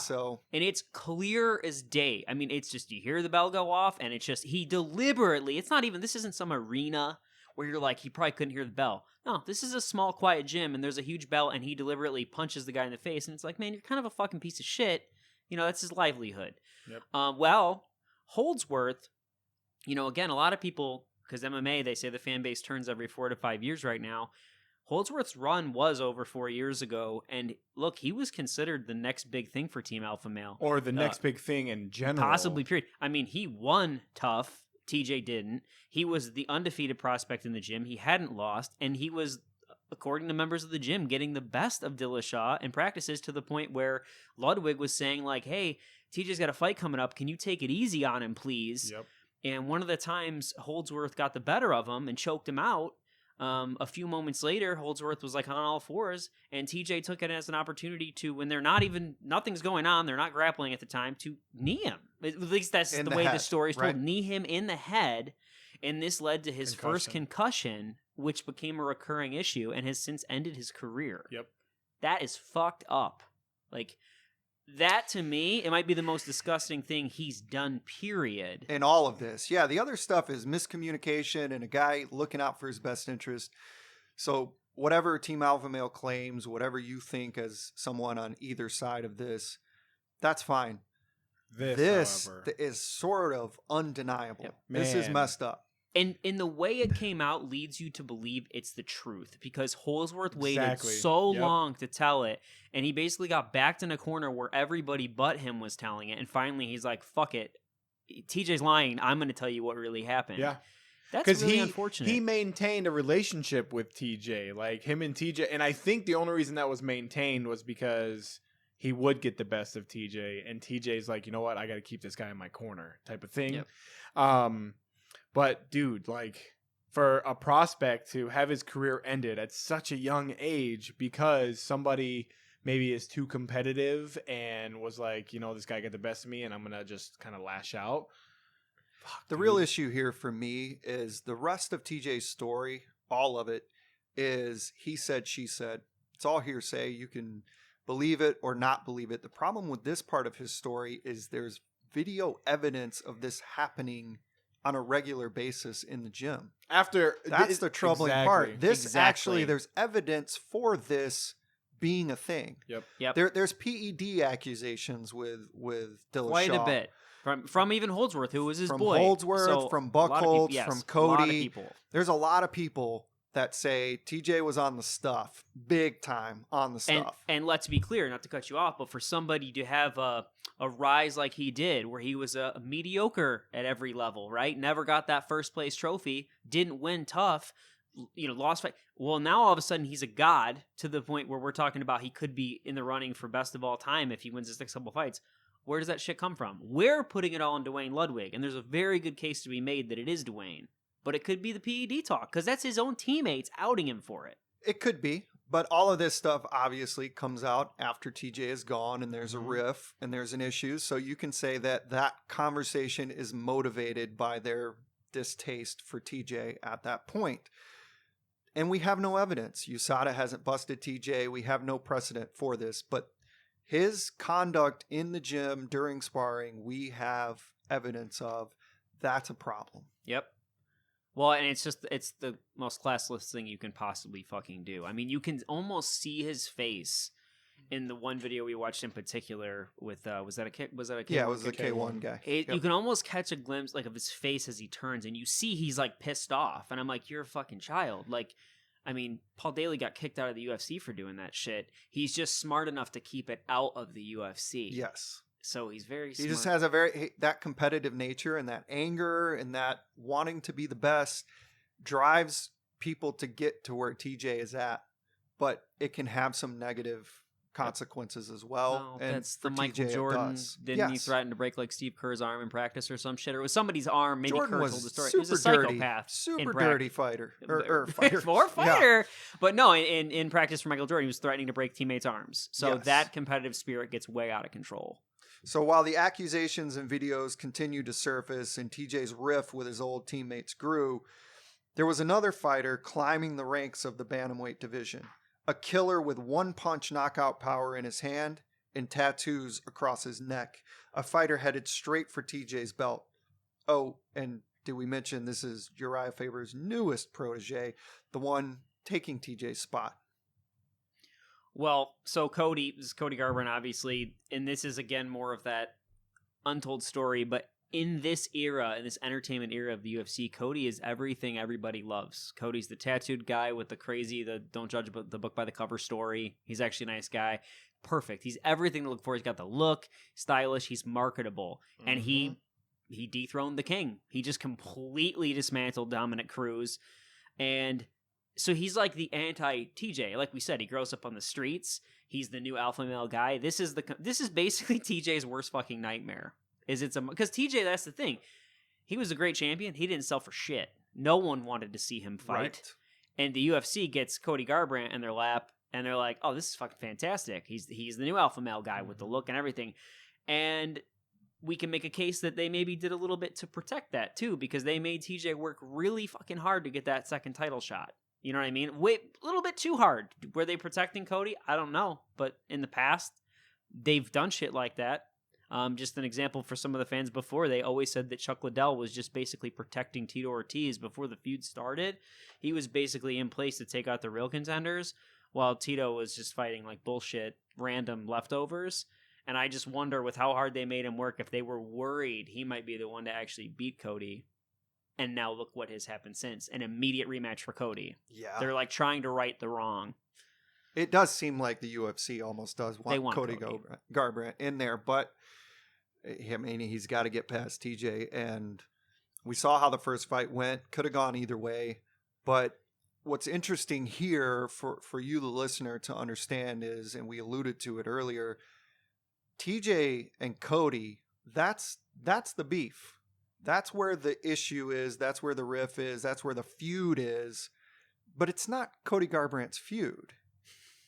And it's clear as day. I mean, it's just you hear the bell go off, and it's just he deliberately. It's not even. This isn't some arena where you're like, he probably couldn't hear the bell. No, this is a small, quiet gym, and there's a huge bell, and he deliberately punches the guy in the face, and it's like, man, you're kind of a fucking piece of shit. That's his livelihood. Yep. Holdsworth, again, a lot of people, because MMA, they say the fan base turns every 4 to 5 years right now. Holdsworth's run was over 4 years ago, and look, he was considered the next big thing for Team Alpha Male. Or the next big thing in general. Possibly, period. I mean, he won tough. TJ didn't. He was the undefeated prospect in the gym. He hadn't lost, and he was according to members of the gym, getting the best of Dillashaw in practices to the point where Ludwig was saying, like, hey, TJ's got a fight coming up. Can you take it easy on him, please? Yep. And one of the times Holdsworth got the better of him and choked him out, a few moments later, Holdsworth was like on all fours, and TJ took it as an opportunity to, when they're nothing's going on, they're not grappling at the time, to knee him. At least that's the way the story is told. Right. Knee him in the head, and this led to his first concussion, which became a recurring issue and has since ended his career. Yep. That is fucked up. Like, that to me, it might be the most disgusting thing he's done, period. In all of this. Yeah, the other stuff is miscommunication and a guy looking out for his best interest. So whatever Team Alpha Male claims, whatever you think as someone on either side of this, that's fine. This however, is sort of undeniable. Yep. This is Man. messed up. And the way it came out leads you to believe it's the truth, because Holdsworth waited Exactly. so Yep. long to tell it, and he basically got backed in a corner where everybody but him was telling it, and finally he's like, fuck it, TJ's lying, I'm going to tell you what really happened. Yeah. That's Because really unfortunate. he maintained a relationship with TJ, like him and TJ, and I think the only reason that was maintained was because he would get the best of TJ, and TJ's like, you know what, I got to keep this guy in my corner, type of thing. Yep. But dude, like, for a prospect to have his career ended at such a young age because somebody maybe is too competitive and was like, you know, this guy got the best of me and I'm gonna just kind of lash out. Fuck, The dude. real issue here for me is the rest of TJ's story, all of it, is he said, she said. It's all hearsay. You can believe it or not believe it. The problem with this part of his story is there's video evidence of this happening on a regular basis in the gym. That's the troubling part. This actually, there's evidence for this being a thing. Yep. There's PED accusations with Dillashaw. Quite a bit. From even Holdsworth, who was his from boy. Holdsworth, So, from a lot of people- Buckholz, yes, from a Cody. lot of people. There's a lot of people that say TJ was on the stuff, big time on the stuff. And let's be clear, not to cut you off, but for somebody to have a rise like he did, where he was a mediocre at every level, right? Never got that first place trophy, didn't win tough, lost fight. Well, now all of a sudden he's a god to the point where we're talking about he could be in the running for best of all time if he wins his next couple fights. Where does that shit come from? We're putting it all on Duane Ludwig, and there's a very good case to be made that it is Duane. But it could be the PED talk, because that's his own teammates outing him for it. It could be, but all of this stuff obviously comes out after TJ is gone and there's a riff and there's an issue. So you can say that that conversation is motivated by their distaste for TJ at that point. And we have no evidence. USADA hasn't busted TJ. We have no precedent for this, but his conduct in the gym during sparring, we have evidence of. That's a problem. Yep. Well, and it's the most classless thing you can possibly fucking do. I mean, you can almost see his face in the one video we watched in particular with was that a K? Yeah, it was the K1 guy. You can almost catch a glimpse like of his face as he turns, and you see he's like pissed off. And I'm like, you're a fucking child. Like, I mean, Paul Daly got kicked out of the UFC for doing that shit. He's just smart enough to keep it out of the UFC. Yes. So he's very smart. He just has that competitive nature and that anger and that wanting to be the best drives people to get to where TJ is at, but it can have some negative consequences as well. And that's the for Michael TJ, Jordan. Didn't he Yes. threaten to break like Steve Kerr's arm in practice or some shit? Or it was somebody's arm. Maybe Jordan Kerr was told the story. super He was a psychopath. dirty, super in practice. dirty fighter. Or fighter. Or fighter. But no, in practice for Michael Jordan, he was threatening to break teammates' arms. So Yes. that competitive spirit gets way out of control. So while the accusations and videos continued to surface and TJ's riff with his old teammates grew, there was another fighter climbing the ranks of the bantamweight division. A killer with one-punch knockout power in his hand and tattoos across his neck. A fighter headed straight for TJ's belt. Oh, and did we mention this is Urijah Faber's newest protege, the one taking TJ's spot? Well, so this is Cody Garbrandt, obviously, and this is, again, more of that untold story, but in this era, in this entertainment era of the UFC, Cody is everything everybody loves. Cody's the tattooed guy with the crazy, don't judge the book by the cover story. He's actually a nice guy. Perfect. He's everything to look for. He's got the look, stylish, he's marketable, and he dethroned the king. He just completely dismantled Dominick Cruz, and So he's like the anti-TJ. Like we said, he grows up on the streets. He's the new alpha male guy. This is basically TJ's worst fucking nightmare. Because TJ, that's the thing. He was a great champion. He didn't sell for shit. No one wanted to see him fight. Right. And the UFC gets Cody Garbrandt in their lap, and they're like, "Oh, this is fucking fantastic. He's the new alpha male guy with the look and everything." And we can make a case that they maybe did a little bit to protect that too, because they made TJ work really fucking hard to get that second title shot. You know what I mean? Wait, a little bit too hard. Were they protecting Cody? I don't know. But in the past, they've done shit like that. Just an example for some of the fans before, they always said that Chuck Liddell was just basically protecting Tito Ortiz before the feud started. He was basically in place to take out the real contenders, while Tito was just fighting like bullshit, random leftovers. And I just wonder, with how hard they made him work, if they were worried he might be the one to actually beat Cody. And now look what has happened since. An immediate rematch for Cody. Yeah. They're like trying to right the wrong. It does seem like the UFC almost does They want want Cody Cody. Garbrandt in there, but I mean, he's got to get past TJ. And we saw how the first fight went. Could have gone either way. But what's interesting here for you, the listener, to understand is, and we alluded to it earlier, TJ and Cody, that's the beef. That's where the issue is. That's where the riff is. That's where the feud is. But it's not Cody Garbrandt's feud.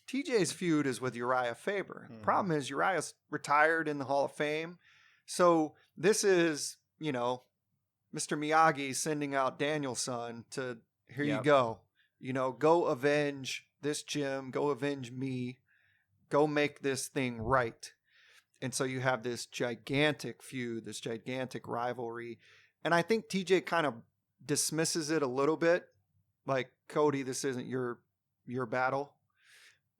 TJ's feud is with Urijah Faber. The problem is Uriah's retired in the Hall of Fame. So this is, Mr. Miyagi sending out Daniel-san to, here you go. Go avenge this gym. Go avenge me. Go make this thing right. And so you have this gigantic feud, this gigantic rivalry. And I think TJ kind of dismisses it a little bit. Like, Cody, this isn't your battle.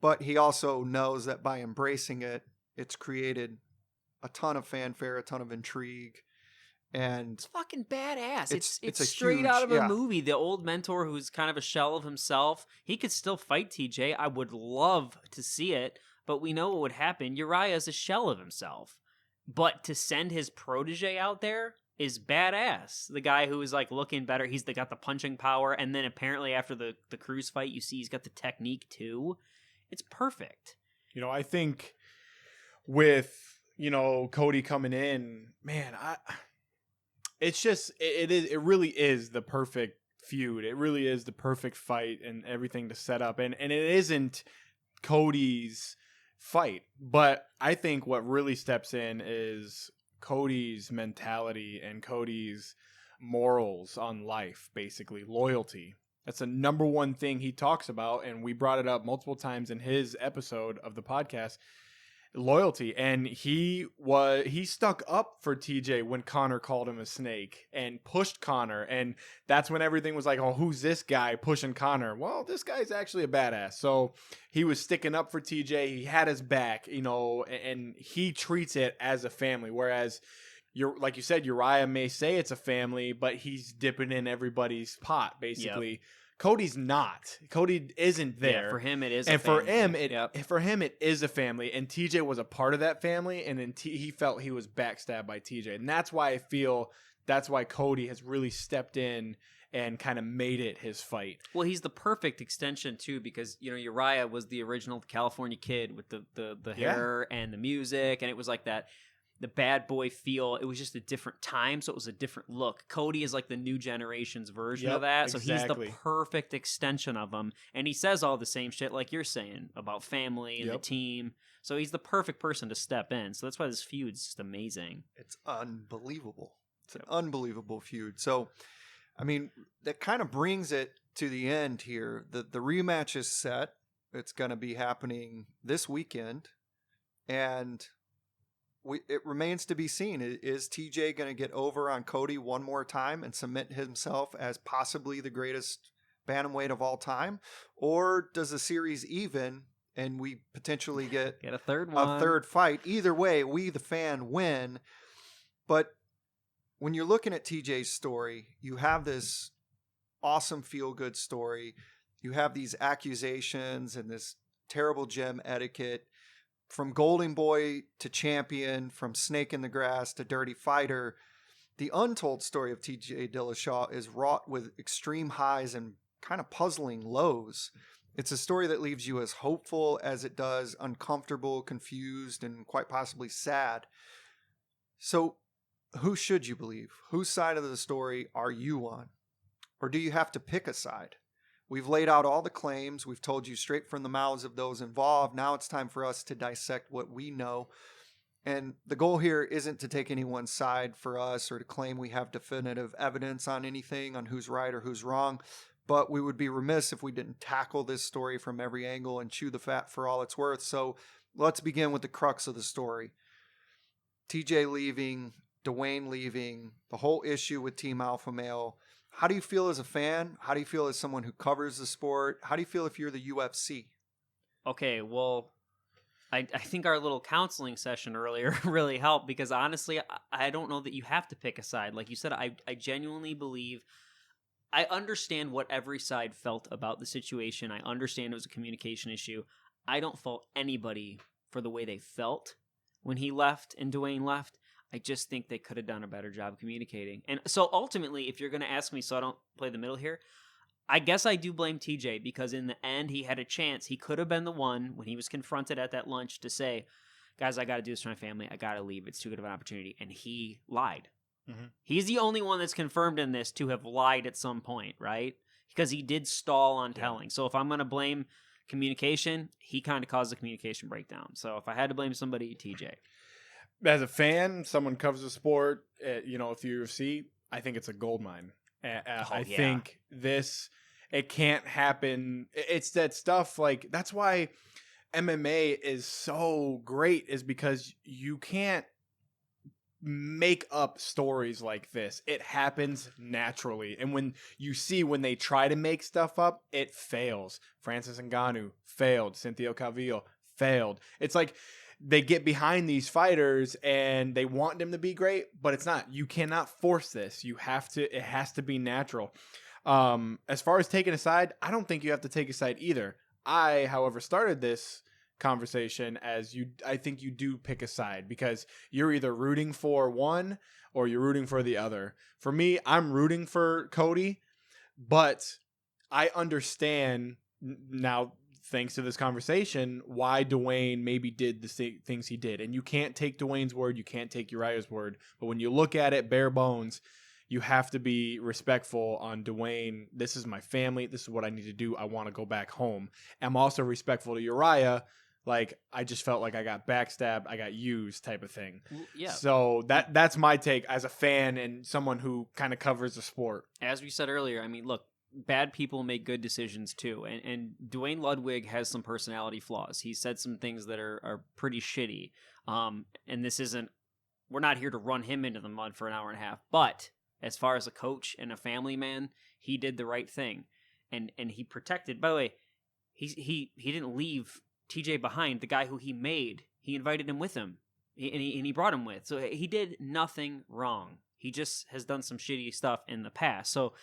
But he also knows that by embracing it, it's created a ton of fanfare, a ton of intrigue. And It's fucking badass. It's a straight huge, out of a yeah. movie. The old mentor who's kind of a shell of himself, he could still fight TJ. I would love to see it, but we know what would happen. Uriah is a shell of himself. But to send his protege out there is badass. The guy who is like looking better, he's got the punching power, and then apparently after the Cruz fight, you see he's got the technique too. It's perfect. I think with, Cody coming in, man, it really is the perfect feud. It really is the perfect fight and everything to set up. And it isn't Cody's fight, but I think what really steps in is Cody's mentality and Cody's morals on life, basically loyalty. That's the number one thing he talks about, and we brought it up multiple times in his episode of the podcast. Loyalty. And he stuck up for TJ when Conor called him a snake and pushed Conor, and that's when everything was like, oh, who's this guy pushing Conor? Well, this guy's actually a badass. So he was sticking up for TJ. He had his back, and he treats it as a family, whereas like you said, Urijah may say it's a family, but he's dipping in everybody's pot, basically. Yep. Cody's not. Cody isn't there. Yeah, for him it is. And a family. For him it is a family. And TJ was a part of that family, and then he felt he was backstabbed by TJ, and that's why I feel that's why Cody has really stepped in and kind of made it his fight. Well, he's the perfect extension too, because Urijah was the original California kid with the hair and the music, and it was like that. The bad boy feel. It was just a different time, so it was a different look. Cody is like the new generation's version of that, so he's the perfect extension of him. And he says all the same shit like you're saying about family and the team. So he's the perfect person to step in. So that's why this feud's just amazing. It's unbelievable. It's an unbelievable feud. So, I mean, that kind of brings it to the end here. The rematch is set. It's going to be happening this weekend, and it remains to be seen. Is TJ going to get over on Cody one more time and cement himself as possibly the greatest bantamweight of all time? Or does the series even and we potentially get a third one? A third fight? Either way, we, the fan, win. But when you're looking at TJ's story, you have this awesome feel-good story. You have these accusations and this terrible gym etiquette. From golden boy to champion, from snake in the grass to dirty fighter, the untold story of TJ Dillashaw is wrought with extreme highs and kind of puzzling lows. It's a story that leaves you as hopeful as it does uncomfortable, confused, and quite possibly sad. So, who should you believe? Whose side of the story are you on? Or do you have to pick a side? We've laid out all the claims. We've told you straight from the mouths of those involved. Now it's time for us to dissect what we know. And the goal here isn't to take anyone's side for us or to claim we have definitive evidence on anything, on who's right or who's wrong. But we would be remiss if we didn't tackle this story from every angle and chew the fat for all it's worth. So let's begin with the crux of the story. TJ leaving, Duane leaving, the whole issue with Team Alpha Male. How do you feel as a fan? How do you feel as someone who covers the sport? How do you feel if you're the UFC? Okay, well, I think our little counseling session earlier really helped because honestly, I don't know that you have to pick a side. Like you said, I genuinely believe, I understand what every side felt about the situation. I understand it was a communication issue. I don't fault anybody for the way they felt when he left and Duane left. I just think they could have done a better job communicating. And so ultimately, if you're going to ask me so I don't play the middle here, I guess I do blame TJ because in the end, he had a chance. He could have been the one when he was confronted at that lunch to say, guys, I got to do this for my family. I got to leave. It's too good of an opportunity. And he lied. Mm-hmm. He's the only one that's confirmed in this to have lied at some point, right? Because he did stall on telling. So if I'm going to blame communication, he kind of caused the communication breakdown. So if I had to blame somebody, TJ. As a fan, someone covers the sport, you know, with the UFC, I think it's a goldmine. I think it can't happen. It's that stuff like, that's why MMA is so great, is because you can't make up stories like this. It happens naturally. And when they try to make stuff up, it fails. Francis Ngannou failed. Cynthia Calvillo failed. It's like, they get behind these fighters and they want them to be great, but it's not. You cannot force this. It has to be natural. As far as taking a side, I don't think you have to take a side either. I, however, started this conversation as I think you do pick a side because you're either rooting for one or you're rooting for the other. For me, I'm rooting for Cody, but I understand now, thanks to this conversation, why Duane maybe did the things he did. And you can't take Duane's word, you can't take Urijah's word. But when you look at it bare bones, you have to be respectful on Duane. This is my family. This is what I need to do. I want to go back home. I'm also respectful to Urijah. Like, I just felt like I got backstabbed, I got used type of thing. Yeah. So that's my take as a fan and someone who kind of covers the sport. As we said earlier, I mean, look, bad people make good decisions too. And Duane Ludwig has some personality flaws. He said some things that are pretty shitty. And this isn't, we're not here to run him into the mud for an hour and a half. But as far as a coach and a family man, he did the right thing. And he protected, by the way, he didn't leave TJ behind. The guy who he made, he invited him with him. And he brought him with. So he did nothing wrong. He just has done some shitty stuff in the past. So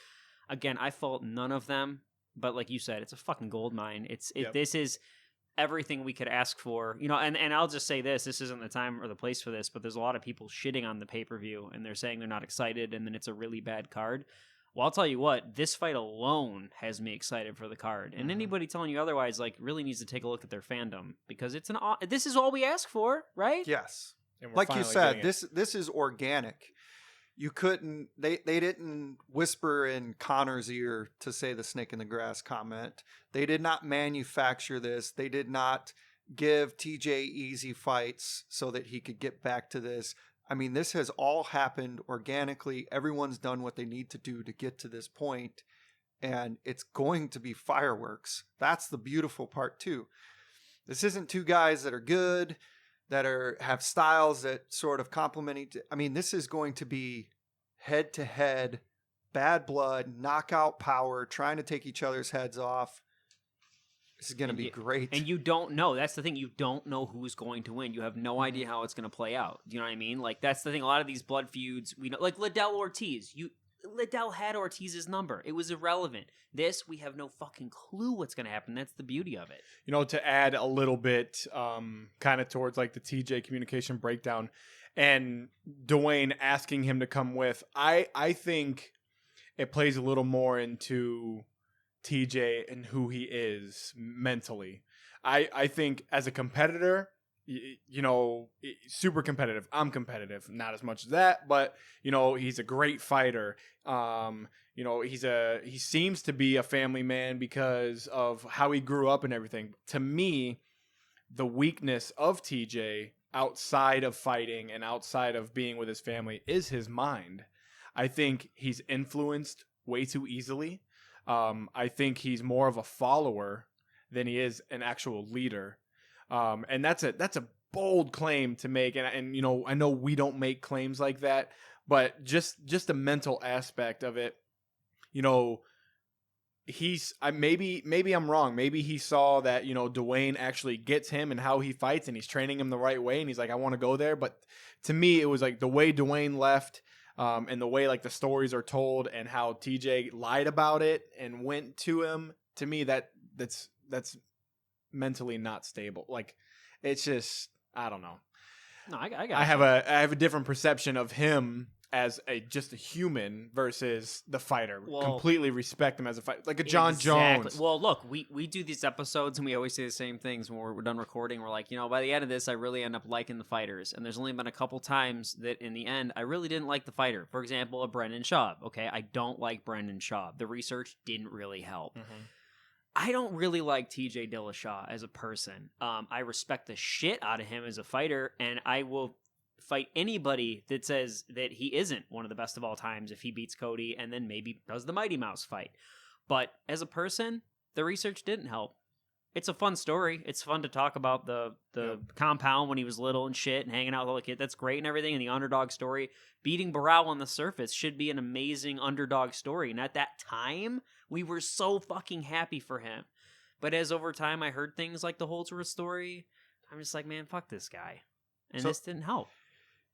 again, I fault none of them, but like you said, it's a fucking gold mine. This is everything we could ask for, you know. And I'll just say this isn't the time or the place for this, but there's a lot of people shitting on the pay-per-view, and they're saying they're not excited, and then it's a really bad card. Well, I'll tell you what, this fight alone has me excited for the card, and anybody telling you otherwise, like, really needs to take a look at their fandom, because this is all we ask for, right? Yes, And like you said, this is organic. You couldn't, they didn't whisper in Conor's ear to say the snake in the grass comment. They did not manufacture this. They did not give TJ easy fights so that he could get back to this. I mean, this has all happened organically. Everyone's done what they need to do to get to this point, and it's going to be fireworks. That's the beautiful part too. This isn't two guys that are good, that have styles that sort of complement each. I mean, this is going to be head to head, bad blood, knockout power, trying to take each other's heads off. This is going to be great. And you don't know. That's the thing. You don't know who's going to win. You have no idea how it's going to play out. Do you know what I mean? Like, that's the thing. A lot of these blood feuds, we know, like Liddell Ortiz. Liddell had Ortiz's number. It was irrelevant. This, we have no fucking clue what's going to happen. That's the beauty of it. You know, to add a little bit kind of towards like the TJ communication breakdown and Duane asking him to come with, I think it plays a little more into TJ and who he is mentally. I think as a competitor, super competitive. I'm competitive, not as much as that, but he's a great fighter. He seems to be a family man because of how he grew up and everything. To me, the weakness of TJ outside of fighting and outside of being with his family is his mind. I think he's influenced way too easily. I think he's more of a follower than he is an actual leader. And that's a bold claim to make. And I know we don't make claims like that, but just the mental aspect of it, maybe I'm wrong. Maybe he saw that, Duane actually gets him and how he fights and he's training him the right way. And he's like, I want to go there. But to me, it was like the way Duane left, and the way like the stories are told and how TJ lied about it and went to him. To me, that's mentally not stable. Like, it's just, I don't know. No, I got I have a different perception of him as just a human versus the fighter. Well, completely respect him as a fighter, like a John exactly. Jones. Well, look, we do these episodes and we always say the same things when we're done recording. We're like, by the end of this, I really end up liking the fighters. And there's only been a couple times that in the end, I really didn't like the fighter. For example, a Brendan Schaub. Okay, I don't like Brendan Schaub. The research didn't really help. Mm-hmm. I don't really like TJ Dillashaw as a person. I respect the shit out of him as a fighter, and I will fight anybody that says that he isn't one of the best of all times if he beats Cody and then maybe does the Mighty Mouse fight. But as a person, the research didn't help. It's a fun story. It's fun to talk about the compound when he was little and shit and hanging out with all the kids. That's great and everything. And the underdog story. Beating Barao on the surface should be an amazing underdog story. And at that time, we were so fucking happy for him. But as over time I heard things like the Holdsworth story, I'm just like, man, fuck this guy. And this didn't help.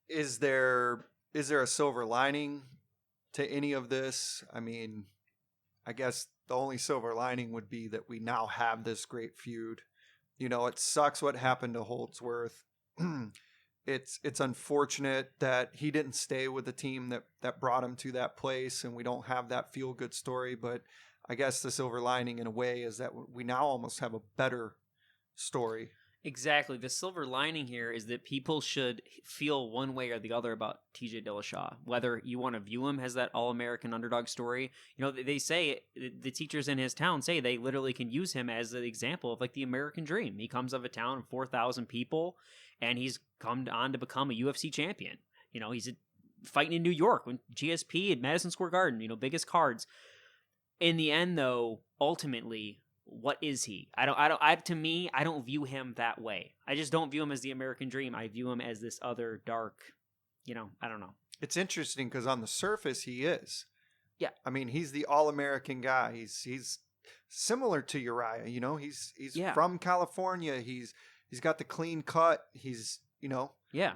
Is there a silver lining to any of this? I mean, I guess the only silver lining would be that we now have this great feud. It sucks what happened to Holdsworth. It's unfortunate that he didn't stay with the team that brought him to that place, and we don't have that feel-good story. But I guess the silver lining in a way is that we now almost have a better story. Exactly. The silver lining here is that people should feel one way or the other about TJ Dillashaw, whether you want to view him as that all-American underdog story. They say, the teachers in his town say they literally can use him as an example of like the American dream. He comes of a town of 4,000 people, and he's come on to become a UFC champion. He's fighting in New York when GSP at Madison Square Garden, biggest cards. In the end, though, ultimately, what is he? To me, I don't view him that way. I just don't view him as the American dream. I view him as this other dark, I don't know. It's interesting because on the surface he is. Yeah. I mean, he's the all-American guy. He's similar to Urijah, he's from California. He's got the clean cut. He's,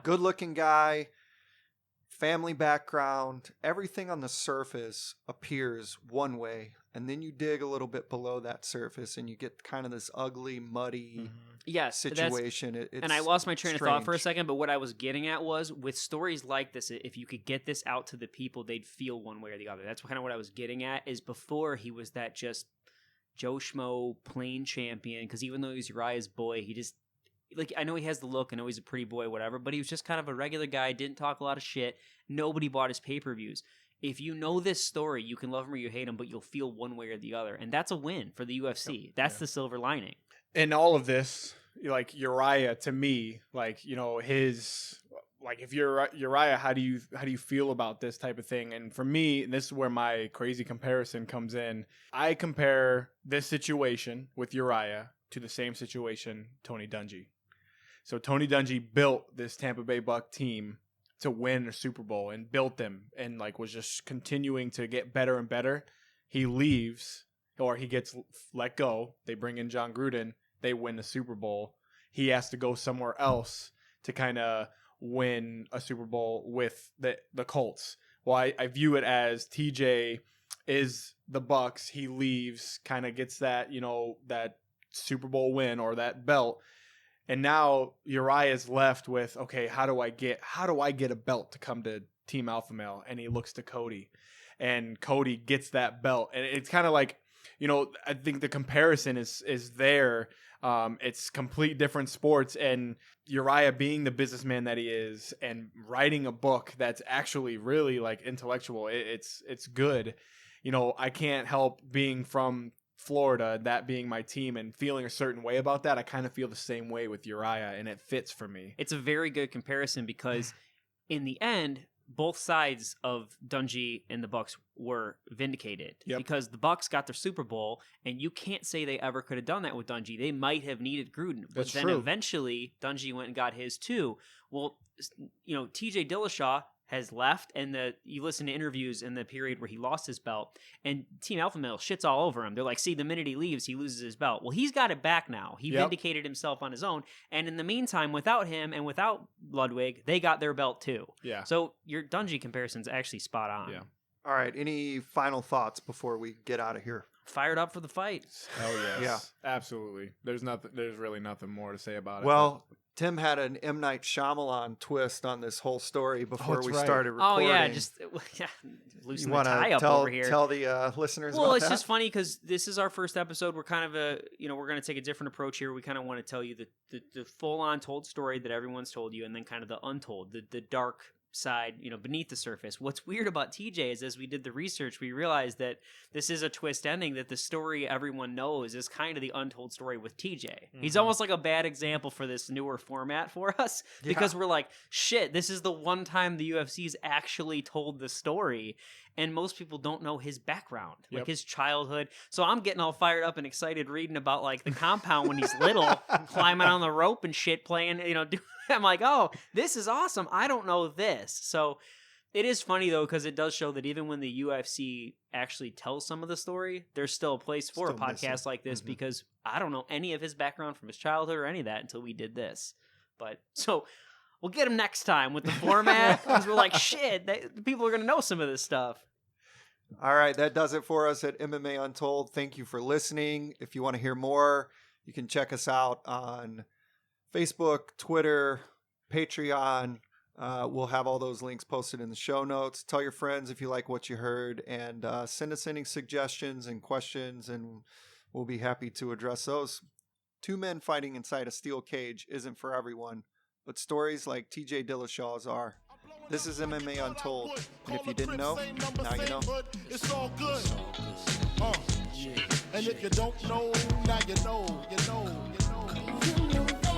good-looking guy, family background. Everything on the surface appears one way. And then you dig a little bit below that surface and you get kind of this ugly, muddy situation. And I lost my train of thought for a second, but what I was getting at was with stories like this, if you could get this out to the people, they'd feel one way or the other. That's kind of what I was getting at, is before he was that just Joe Schmo plain champion, because even though he's Uriah's boy, he just, I know he has the look, I know he's a pretty boy, whatever, but he was just kind of a regular guy, didn't talk a lot of shit, nobody bought his pay-per-views. If you know this story, you can love him or you hate him, but you'll feel one way or the other. And that's a win for the UFC. That's the silver lining. In all of this, like Urijah, to me, if you're Urijah, how do you feel about this type of thing? And for me, and this is where my crazy comparison comes in. I compare this situation with Urijah to the same situation Tony Dungy. So Tony Dungy built this Tampa Bay Buck team to win a Super Bowl and built them and was just continuing to get better and better. He leaves, or he gets let go. They bring in John Gruden. They win the Super Bowl. He has to go somewhere else to kind of win a Super Bowl with the Colts. Well, I view it as TJ is the Bucks. He leaves, kind of gets that, that Super Bowl win or that belt. And now Uriah's left with, okay, how do I get a belt to come to Team Alpha Male? And he looks to Cody, and Cody gets that belt. And it's kind of like, I think the comparison is there. It's complete different sports, and Urijah being the businessman that he is and writing a book that's actually really like intellectual. It's good. I can't help being from Florida, that being my team, and feeling a certain way about that. I kind of feel the same way with Urijah, and it fits for me. It's a very good comparison because in the end, both sides of Dungey and the Bucks were vindicated because the Bucks got their Super Bowl, and you can't say they ever could have done that with Dungey. They might have needed Gruden, but That's then true. Eventually Dungey went and got his too. Well, TJ Dillashaw has left, and you listen to interviews in the period where he lost his belt, and Team Alpha Male shits all over him. They're like, see, the minute he leaves, he loses his belt. Well, he's got it back now. He vindicated himself on his own, and in the meantime, without him and without Ludwig, they got their belt too. Yeah. So your Dungey comparison's actually spot on. Yeah. All right. Any final thoughts before we get out of here? Fired up for the fight. Hell yes. Yeah. Absolutely. There's really nothing more to say about it. Well, Tim had an M. Night Shyamalan twist on this whole story before that's we right. started recording. Oh yeah, just loosen You the tie up tell, over here. tell the listeners Well, about it's that? just funny because this is our first episode. We're kind of we're going to take a different approach here. We kind of want to tell you the full on told story that everyone's told you, and then kind of the untold, the dark side, beneath the surface. What's weird about TJ is as we did the research, we realized that this is a twist ending, that the story everyone knows is kind of the untold story with TJ. Mm-hmm. He's almost like a bad example for this newer format for us because we're like, shit, this is the one time the UFC's actually told the story, and most people don't know his background, like his childhood. So I'm getting all fired up and excited reading about like the compound when he's little, climbing on the rope and shit, playing, I'm like, oh, this is awesome. I don't know this. So it is funny, though, because it does show that even when the UFC actually tells some of the story, there's still a place for a podcast like this because I don't know any of his background from his childhood or any of that until we did this. But so we'll get him next time with the format because we're like, shit, people are going to know some of this stuff. All right, that does it for us at MMA Untold. Thank you for listening. If you want to hear more, you can check us out on Facebook, Twitter, Patreon. We'll have all those links posted in the show notes. Tell your friends if you like what you heard, and send us any suggestions and questions, and we'll be happy to address those. Two men fighting inside a steel cage isn't for everyone, but stories like TJ Dillashaw's are. This is MMA Untold, and if you didn't know, now you know. It's all good. And if you don't know, now you know, you know, you know.